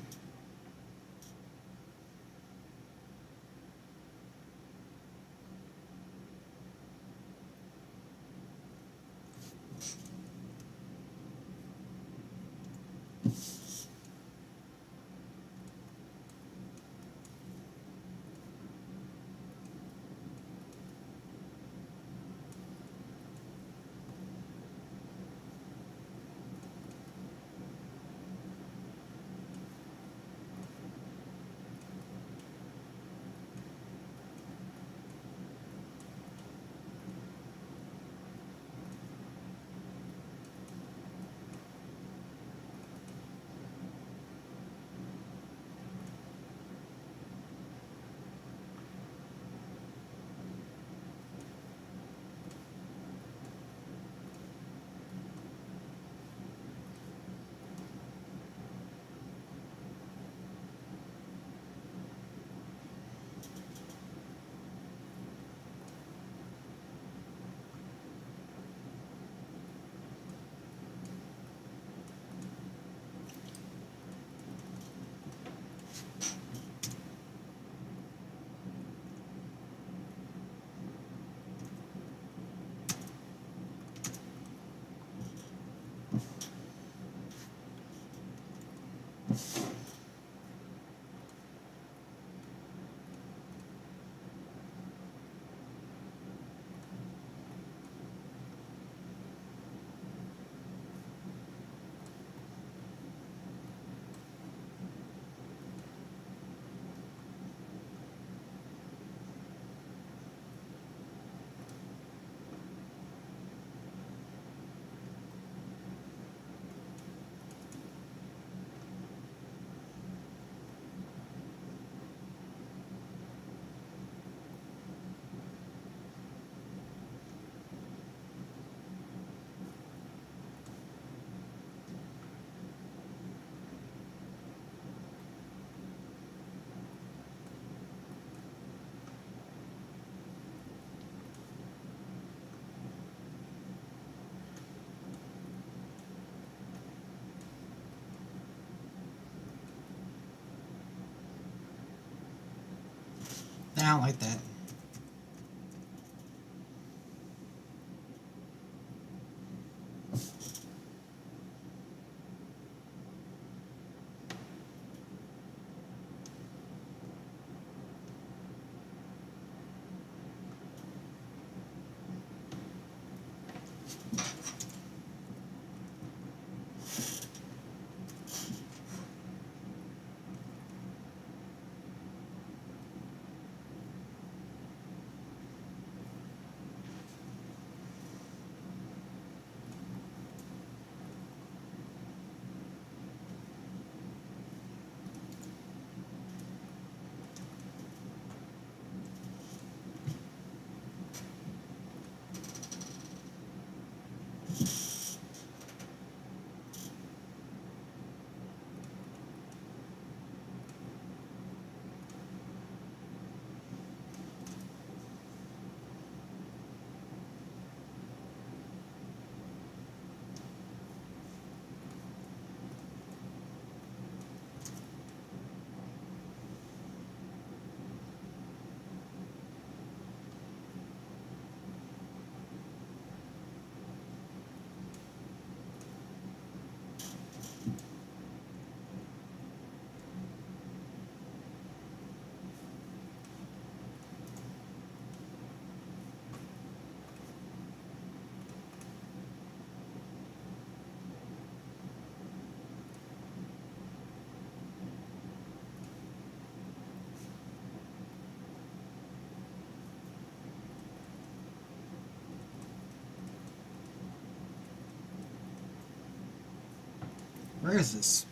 I don't like that. Where is this?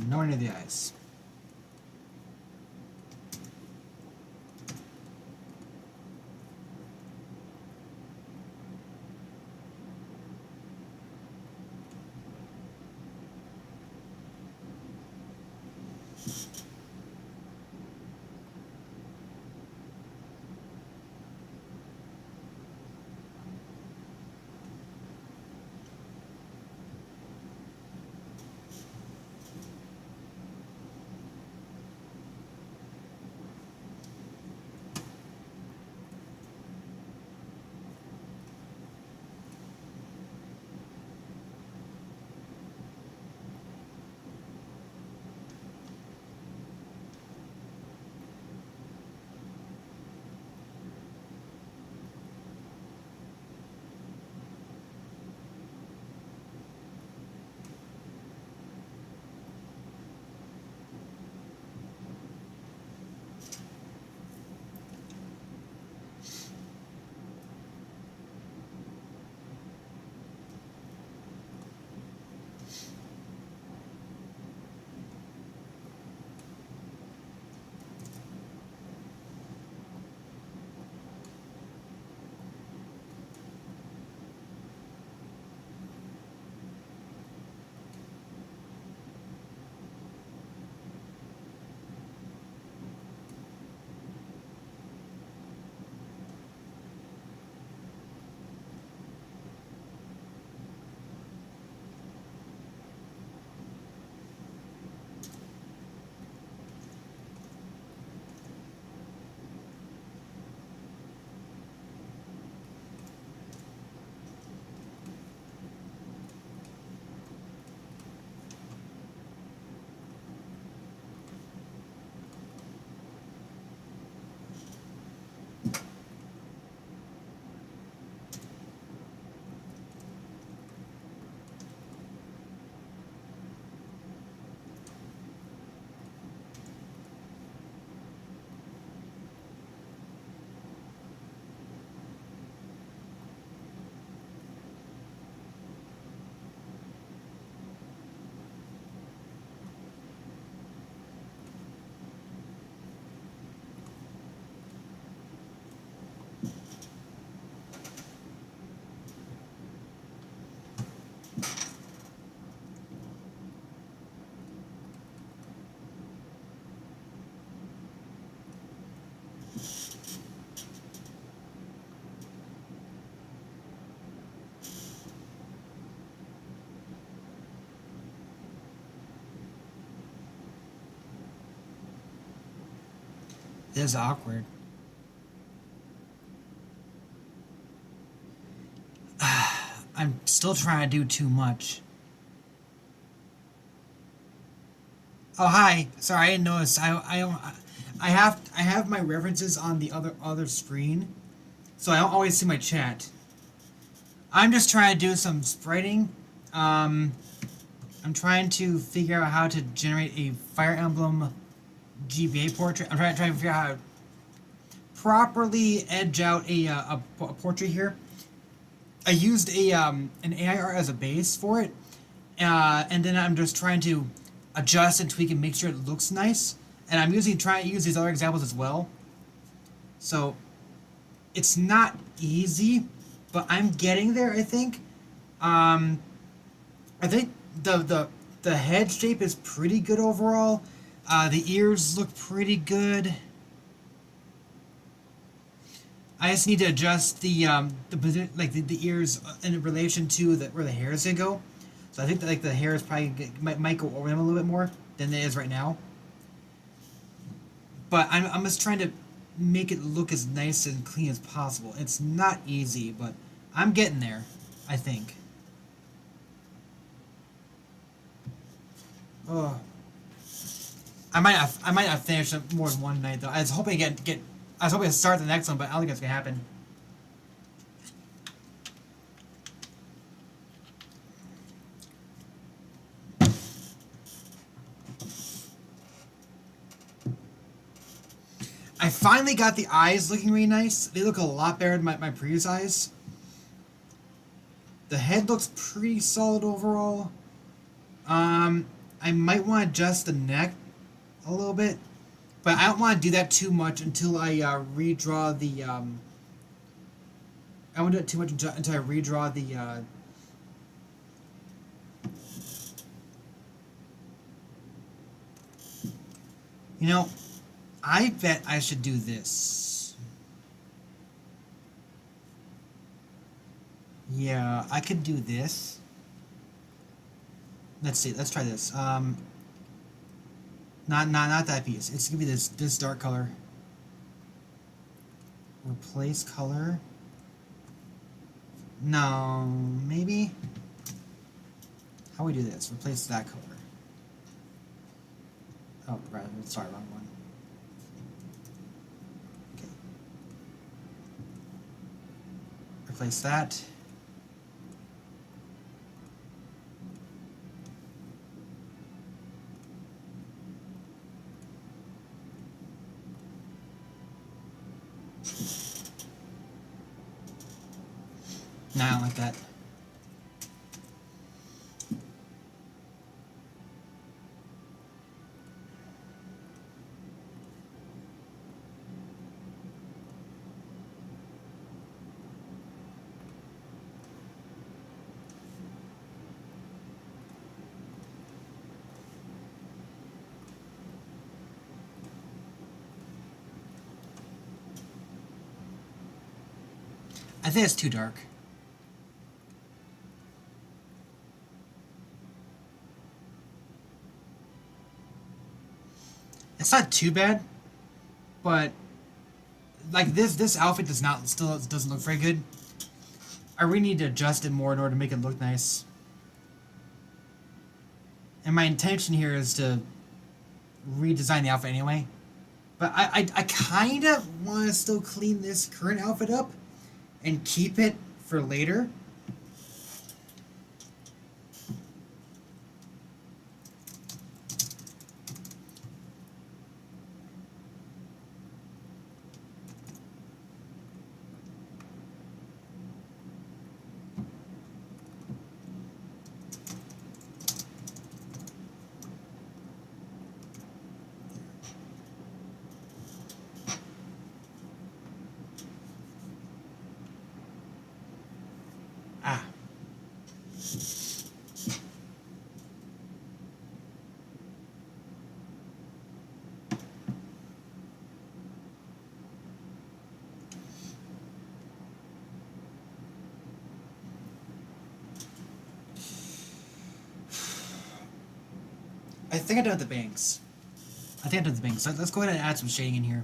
Nowhere near the ice. It is awkward. I'm still trying to do too much. Oh hi. Sorry, I didn't notice. I have my references on the other screen, so I don't always see my chat. I'm just trying to do some spriting. Um, I'm trying to figure out how to generate a Fire Emblem GBA portrait. I'm trying to figure out how to properly edge out a portrait here. I used an AI art as a base for it, and then I'm just trying to adjust and tweak and make sure it looks nice. And I'm trying to use these other examples as well. So it's not easy, but I'm getting there. I think. Um, I think the head shape is pretty good overall. The ears look pretty good. I just need to adjust the ears in relation to where the hair is gonna go. So I think that like the hair is probably might go over them a little bit more than it is right now. But I'm just trying to make it look as nice and clean as possible. It's not easy, but I'm getting there, I think. Oh, I might not finish it more than one night though. I was hoping to I was hoping to start the next one, but I don't think that's gonna happen. I finally got the eyes looking really nice. They look a lot better than my previous eyes. The head looks pretty solid overall. I might want to adjust the neck a little bit, but I don't want to do that too much until I redraw the. I won't do it too much until I redraw the. You know, I bet I should do this. Yeah, I could do this. Let's see. Let's try this. Not that piece. It's gonna be this dark color. Replace color. No, maybe. How do we do this? Replace that color. Oh, right. Sorry, wrong one. Okay. Replace that. No, I don't like that. I think it's too dark. It's not too bad, but like this outfit still doesn't look very good. I really need to adjust it more in order to make it look nice. And my intention here is to redesign the outfit anyway. But I kind of want to still clean this current outfit up and keep it for later. Ah. I think I done with the banks. I think I done with the banks. Let's go ahead and add some shading in here.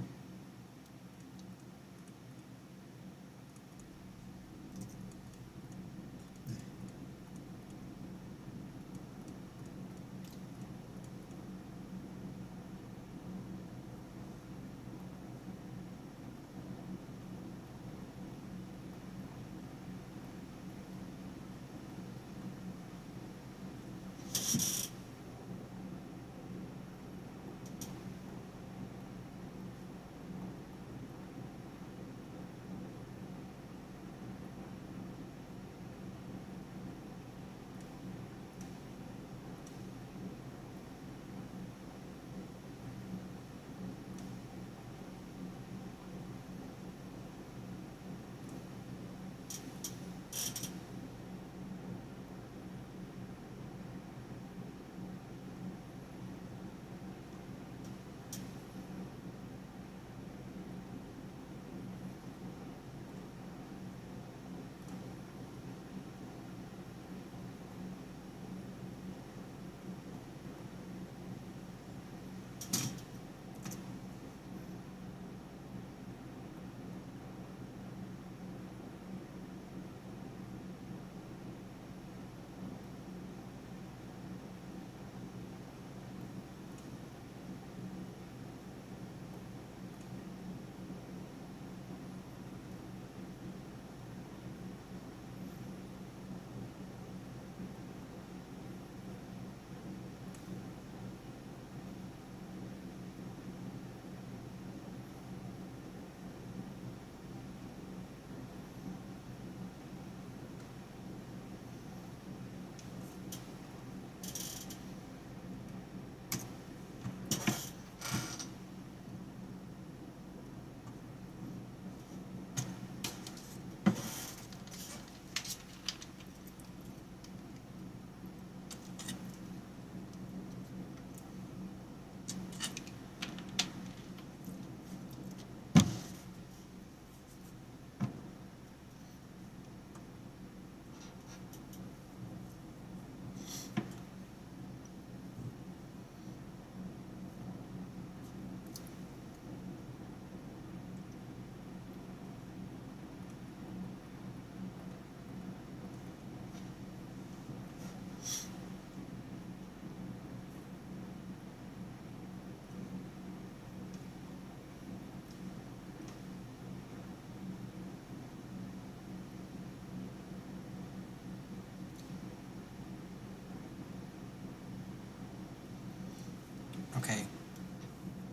Okay.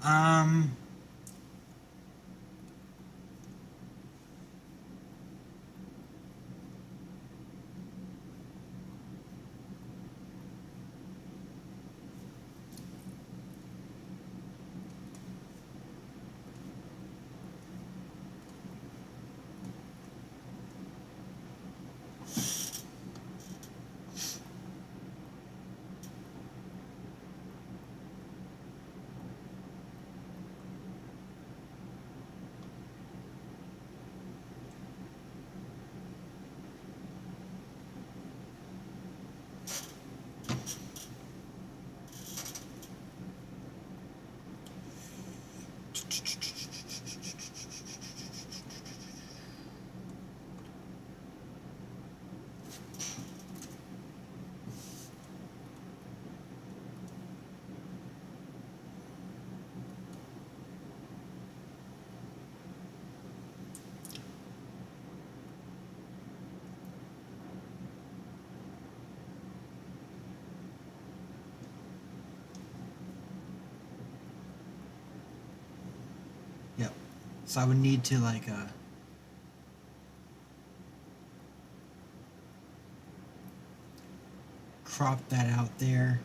Um. Yep. So I would need to like crop that out there.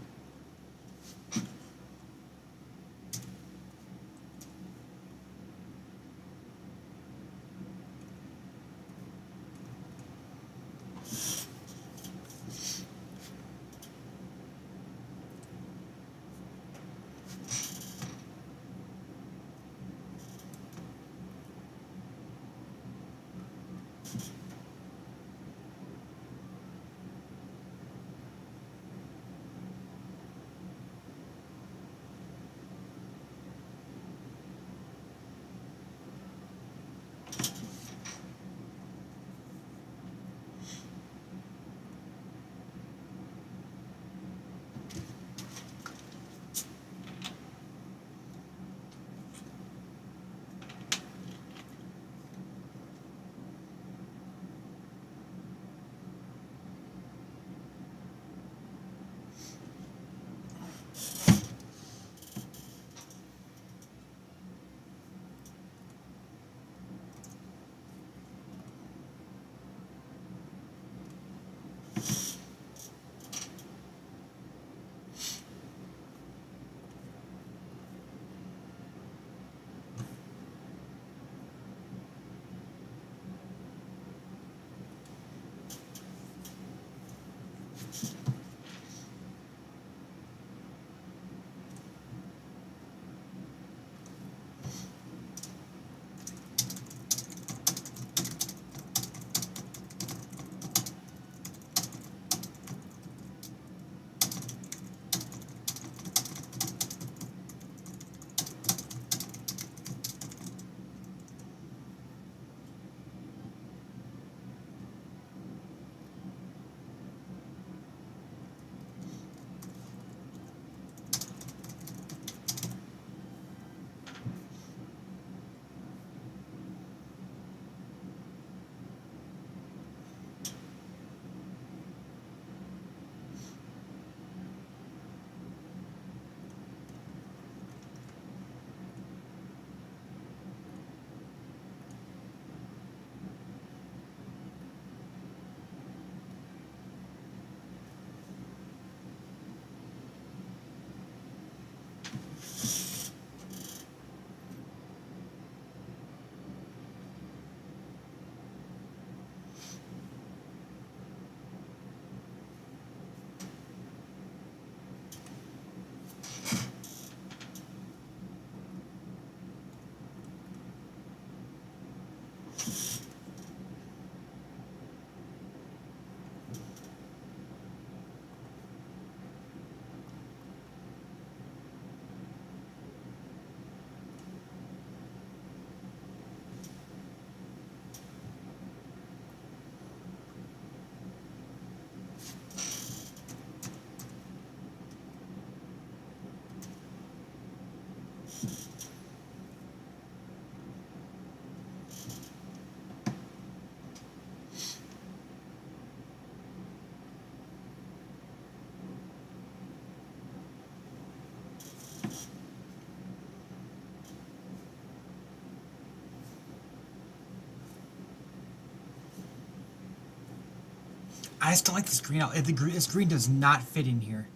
I just don't like this green. This green does not fit in here.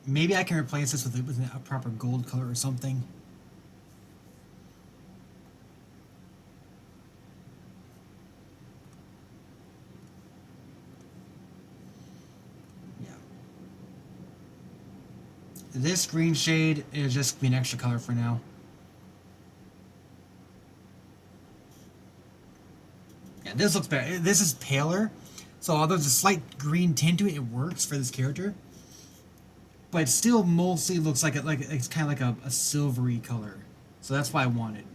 Maybe I can replace this with a proper gold color or something. Yeah. This green shade is just be an extra color for now. Yeah, this looks better. This is paler, so although there's a slight green tint to it, it works for this character. But it still mostly looks like it's kind of like a silvery color, so that's why I want it.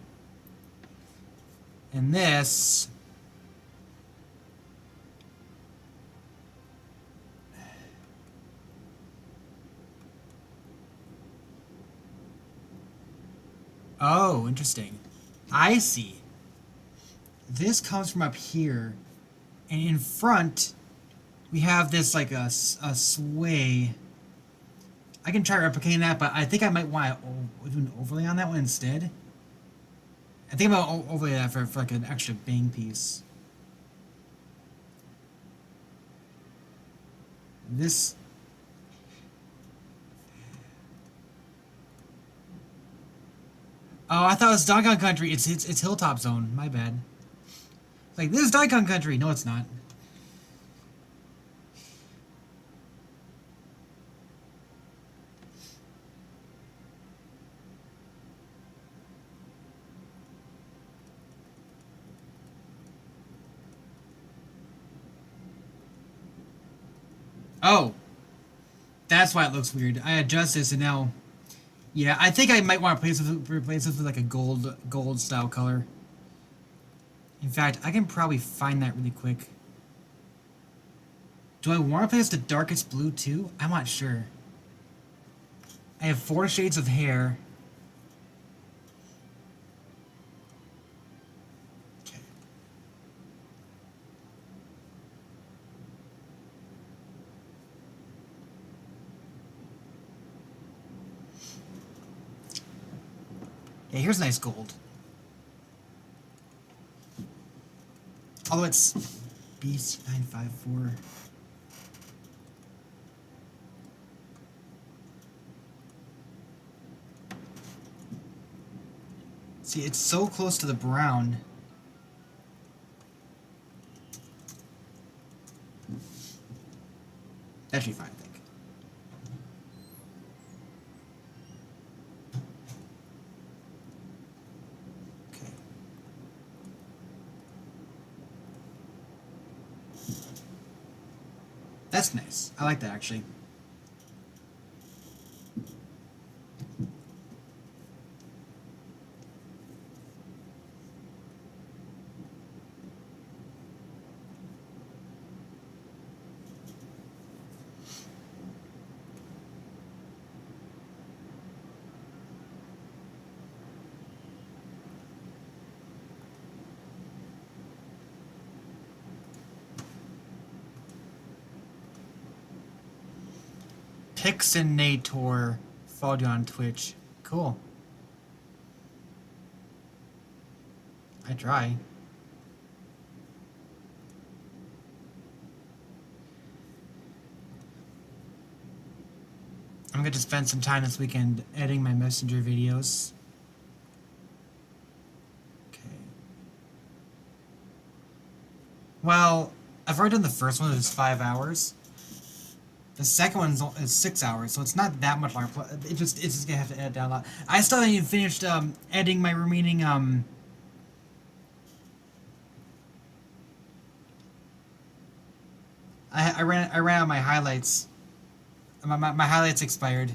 And this, oh, interesting. I see. This comes from up here, and in front, we have this like a sway. I can try replicating that, but I think I might want to do an overlay on that one instead. I think I'm going to overlay that for like an extra bang piece. This... Oh, I thought it was Donkey Kong Country. It's Hilltop Zone. My bad. Like, this is Donkey Kong Country. No, it's not. Oh, that's why it looks weird. I adjust this and now, yeah, I think I might want to replace this with like a gold style color. In fact, I can probably find that really quick. Do I want to replace the darkest blue too? I'm not sure. I have 4 shades of hair. Okay. Yeah, here's nice gold. Although it's B954. See, it's so close to the brown. That should be fine, I think. Okay. That's nice. I like that, actually. Pixinator followed you on Twitch. Cool. I try. I'm going to spend some time this weekend editing my Messenger videos. Okay. Well, I've already done the first one, it was 5 hours. The second one is 6 hours, so it's not that much longer. It's just gonna have to edit down a lot. I still haven't even finished editing my remaining I ran out of my highlights. My highlights expired,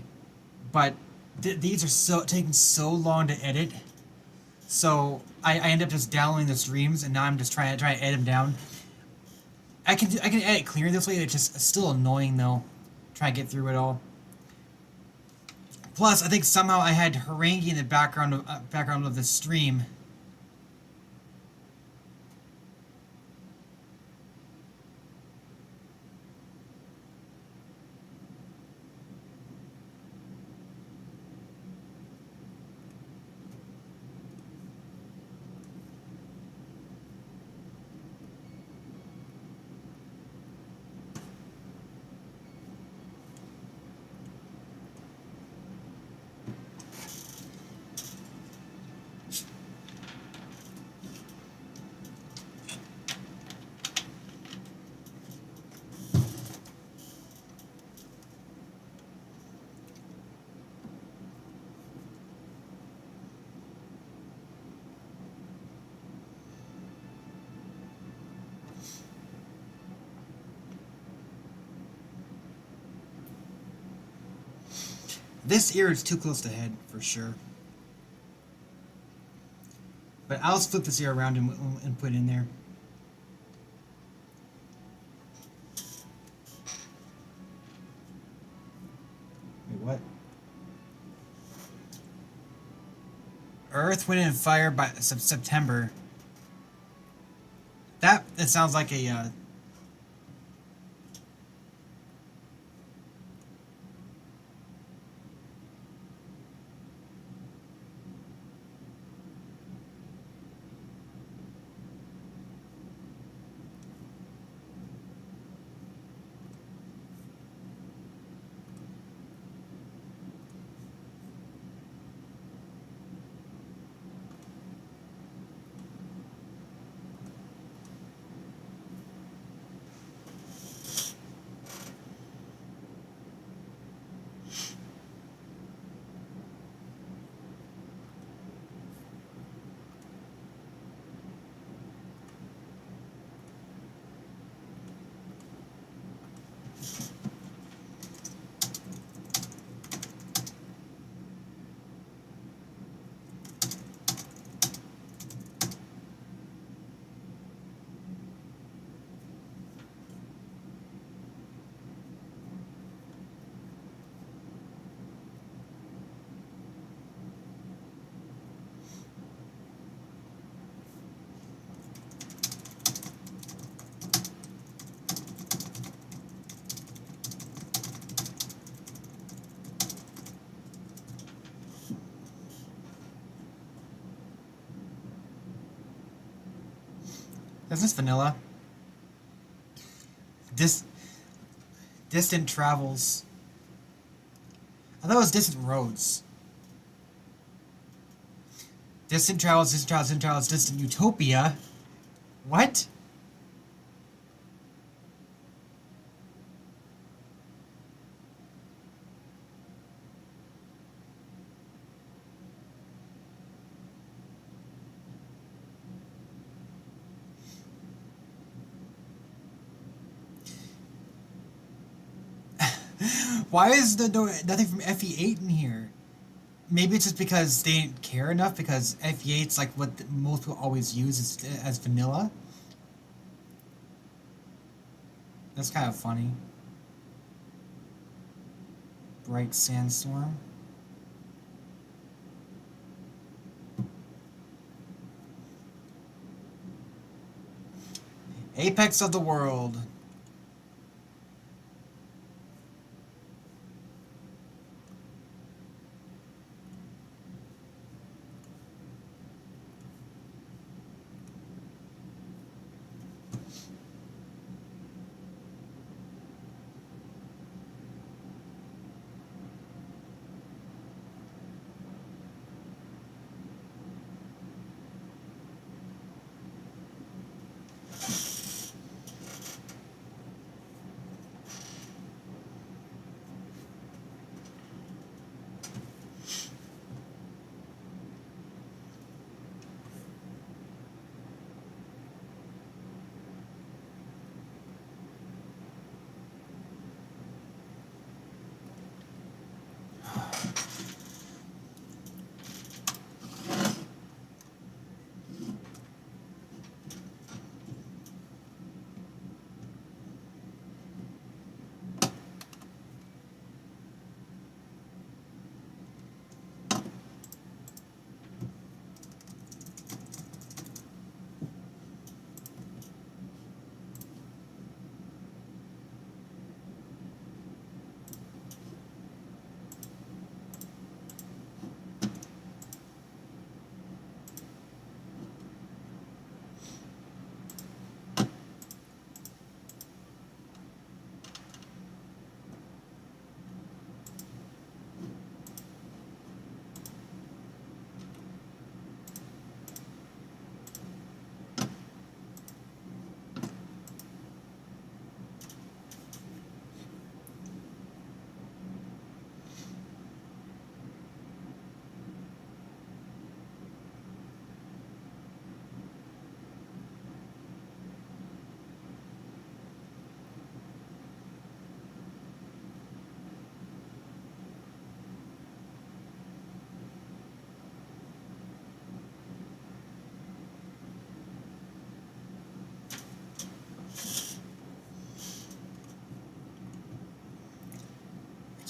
but these are taking so long to edit. So I end up just downloading the streams, and now I'm just trying to edit them down. I can edit cleaner this way. It's just still annoying though. Try to get through it all. Plus, I think somehow I had harangue in the background of the stream. This ear is too close to head, for sure. But I'll just flip this ear around and put it in there. Wait, what? Earth, Wind, and Fire by September. That it sounds like a Is this vanilla? Distant travels. I thought it was distant roads. Distant travels, distant travels, distant travels, distant utopia. What? Why is there nothing from FE8 in here? Maybe it's just because they didn't care enough, because FE8's like what most people always use as vanilla. That's kind of funny. Bright sandstorm. Apex of the world.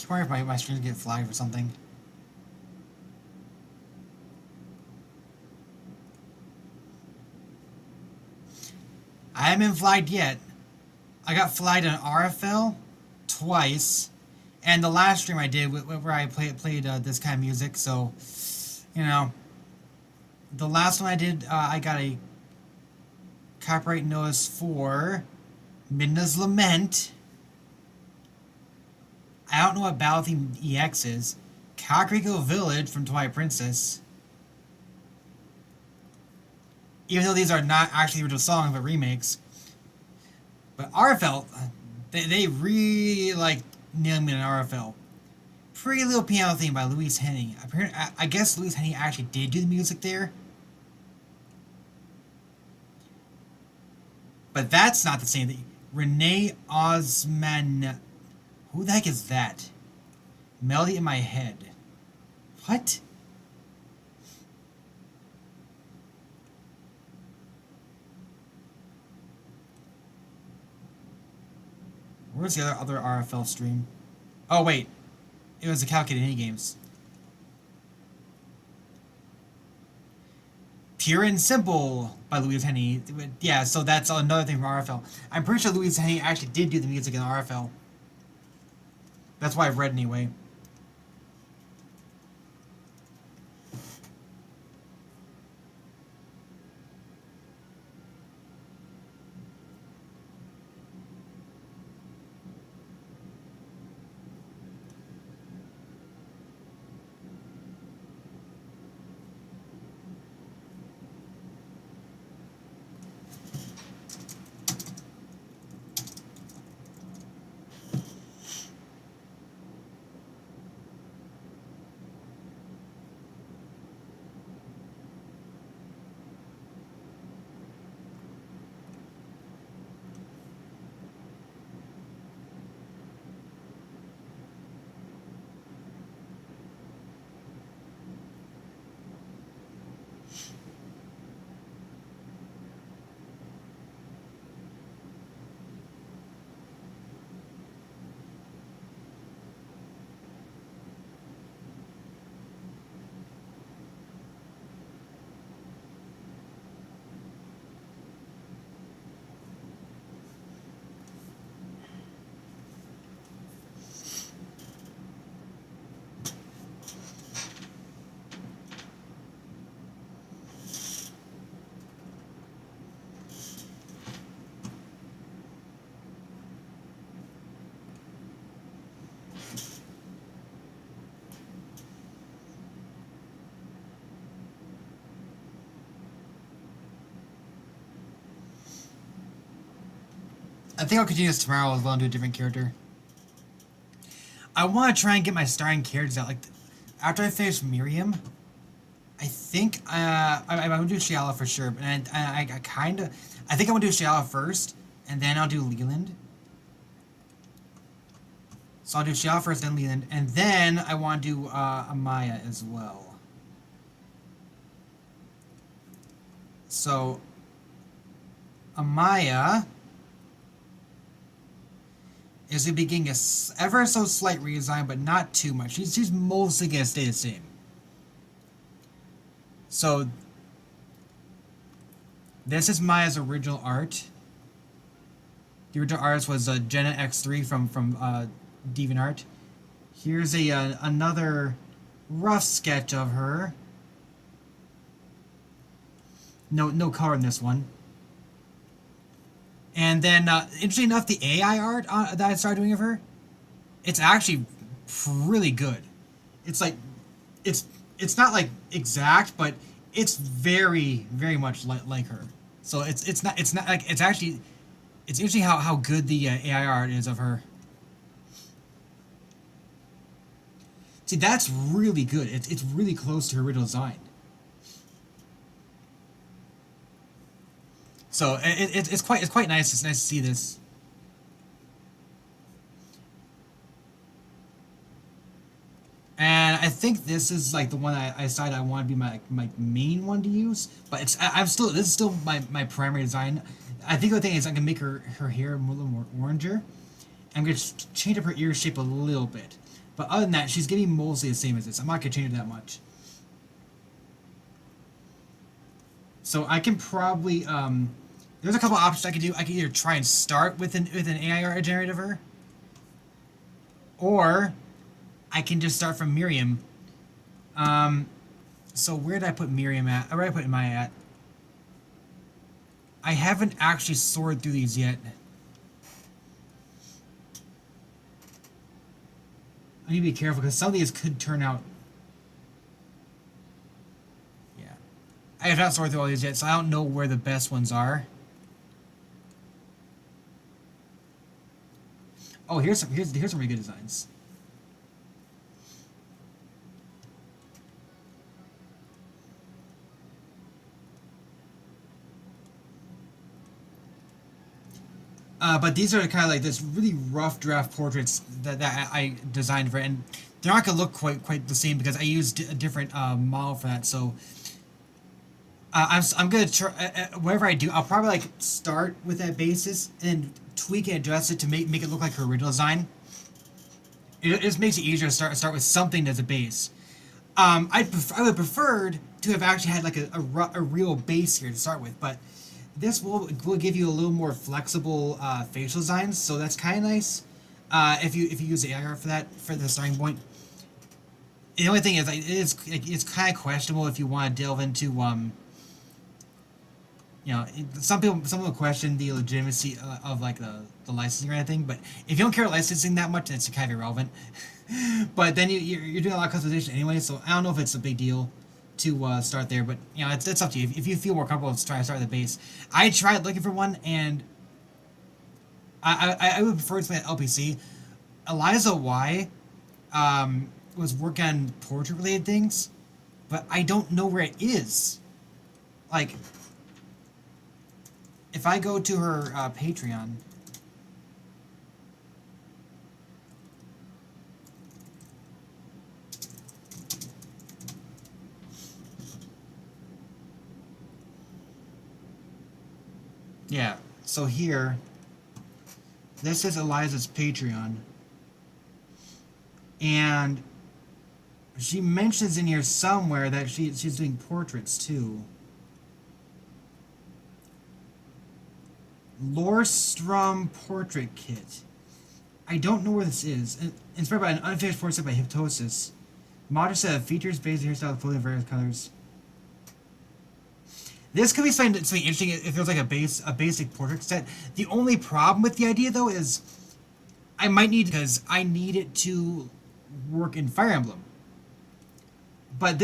keep wondering if my streams get flagged or something. I haven't been flagged yet. I got flagged on RFL twice, and the last stream I did where I played this kind of music. So, you know, the last one I did, I got a copyright notice for Midna's Lament. I don't know what Battle Theme EX is. Kakariko Village from Twilight Princess. Even though these are not actually the original songs, but remakes. But RFL, they really like nailing me in RFL. Pretty Little Piano Theme by Louise Henny. I guess Louise Henny actually did do the music there. But that's not the same thing. Renee Osman. Who the heck is that? Melody in My Head. What? Where's the other RFL stream? Oh, wait. It was the Calculated Indie Games. Pure and Simple by Louise Henny. Yeah, so that's another thing from RFL. I'm pretty sure Louise Henny actually did do the music in RFL. That's why I've read anyway. I think I'll continue this tomorrow as well and do a different character. I want to try and get my starring characters out. Like, after I finish Miriam, I think I'm going to do Shiala for sure. And I kind of... I think I'm going to do Shiala first, and then I'll do Leland. So I'll do Shiala first, then Leland. And then I want to do Amaya as well. So, Amaya is going to be getting a ever so slight redesign, but not too much. She's mostly going to stay the same. So, this is Maya's original art. The original artist was Jenna X3 from DeviantArt. Here's another rough sketch of her. No color in this one. And then, interestingly enough, the AI art that I started doing of her, it's actually really good. It's like, it's not like exact, but it's very, very much like her. So it's not like, it's interesting how good the AI art is of her. See, that's really good. It's really close to her original design. So it's quite nice. It's nice to see this. And I think this is like the one I decided I want to be my main one to use. But this is still my primary design. I think the thing is I can make her hair a little more oranger. I'm gonna change up her ear shape a little bit. But other than that, she's getting mostly the same as this. I'm not going to change it that much. So I can probably, there's a couple options I can do. I can either try and start with an AI art generator of her, or I can just start from Miriam. So where did I put Miriam at? Where did I put Maya at? I haven't actually sorted through these yet. I need to be careful because some of these could turn out. Yeah. I have not sorted through all these yet, so I don't know where the best ones are. Oh, here's some really good designs. But these are kind of like this really rough draft portraits that I designed for it, and they're not gonna look quite the same because I used a different model for that. So I'm gonna try whatever I do. I'll probably like start with that basis and tweak and adjust it to make it look like her original design. It just makes it easier to start with something as a base. I would have preferred to have actually had like a real base here to start with, but this will give you a little more flexible facial designs, so that's kind of nice. If you use the AI for that for the starting point. The only thing is, it's kind of questionable if you want to delve into you know, some people question the legitimacy of like the licensing or anything, but if you don't care about licensing that much, then it's kind of irrelevant. But then you're doing a lot of customization anyway, so I don't know if it's a big deal to start there, but you know, it's up to you. If you feel more comfortable trying to start at the base, I tried looking for one, and I would prefer to play at LPC. Eliza Y was working on portrait related things, but I don't know where it is. Like, if I go to her Patreon. Yeah, so here, this is Eliza's Patreon. And she mentions in here somewhere that she's doing portraits too. Lorstrom Portrait Kit. I don't know where this is. Inspired by an unfinished portrait by Hypnosis. Modern set of features, basic hairstyle, clothing in various colors. This could be something interesting if it was like a basic portrait set. The only problem with the idea though is I might need because I need it to work in Fire Emblem. But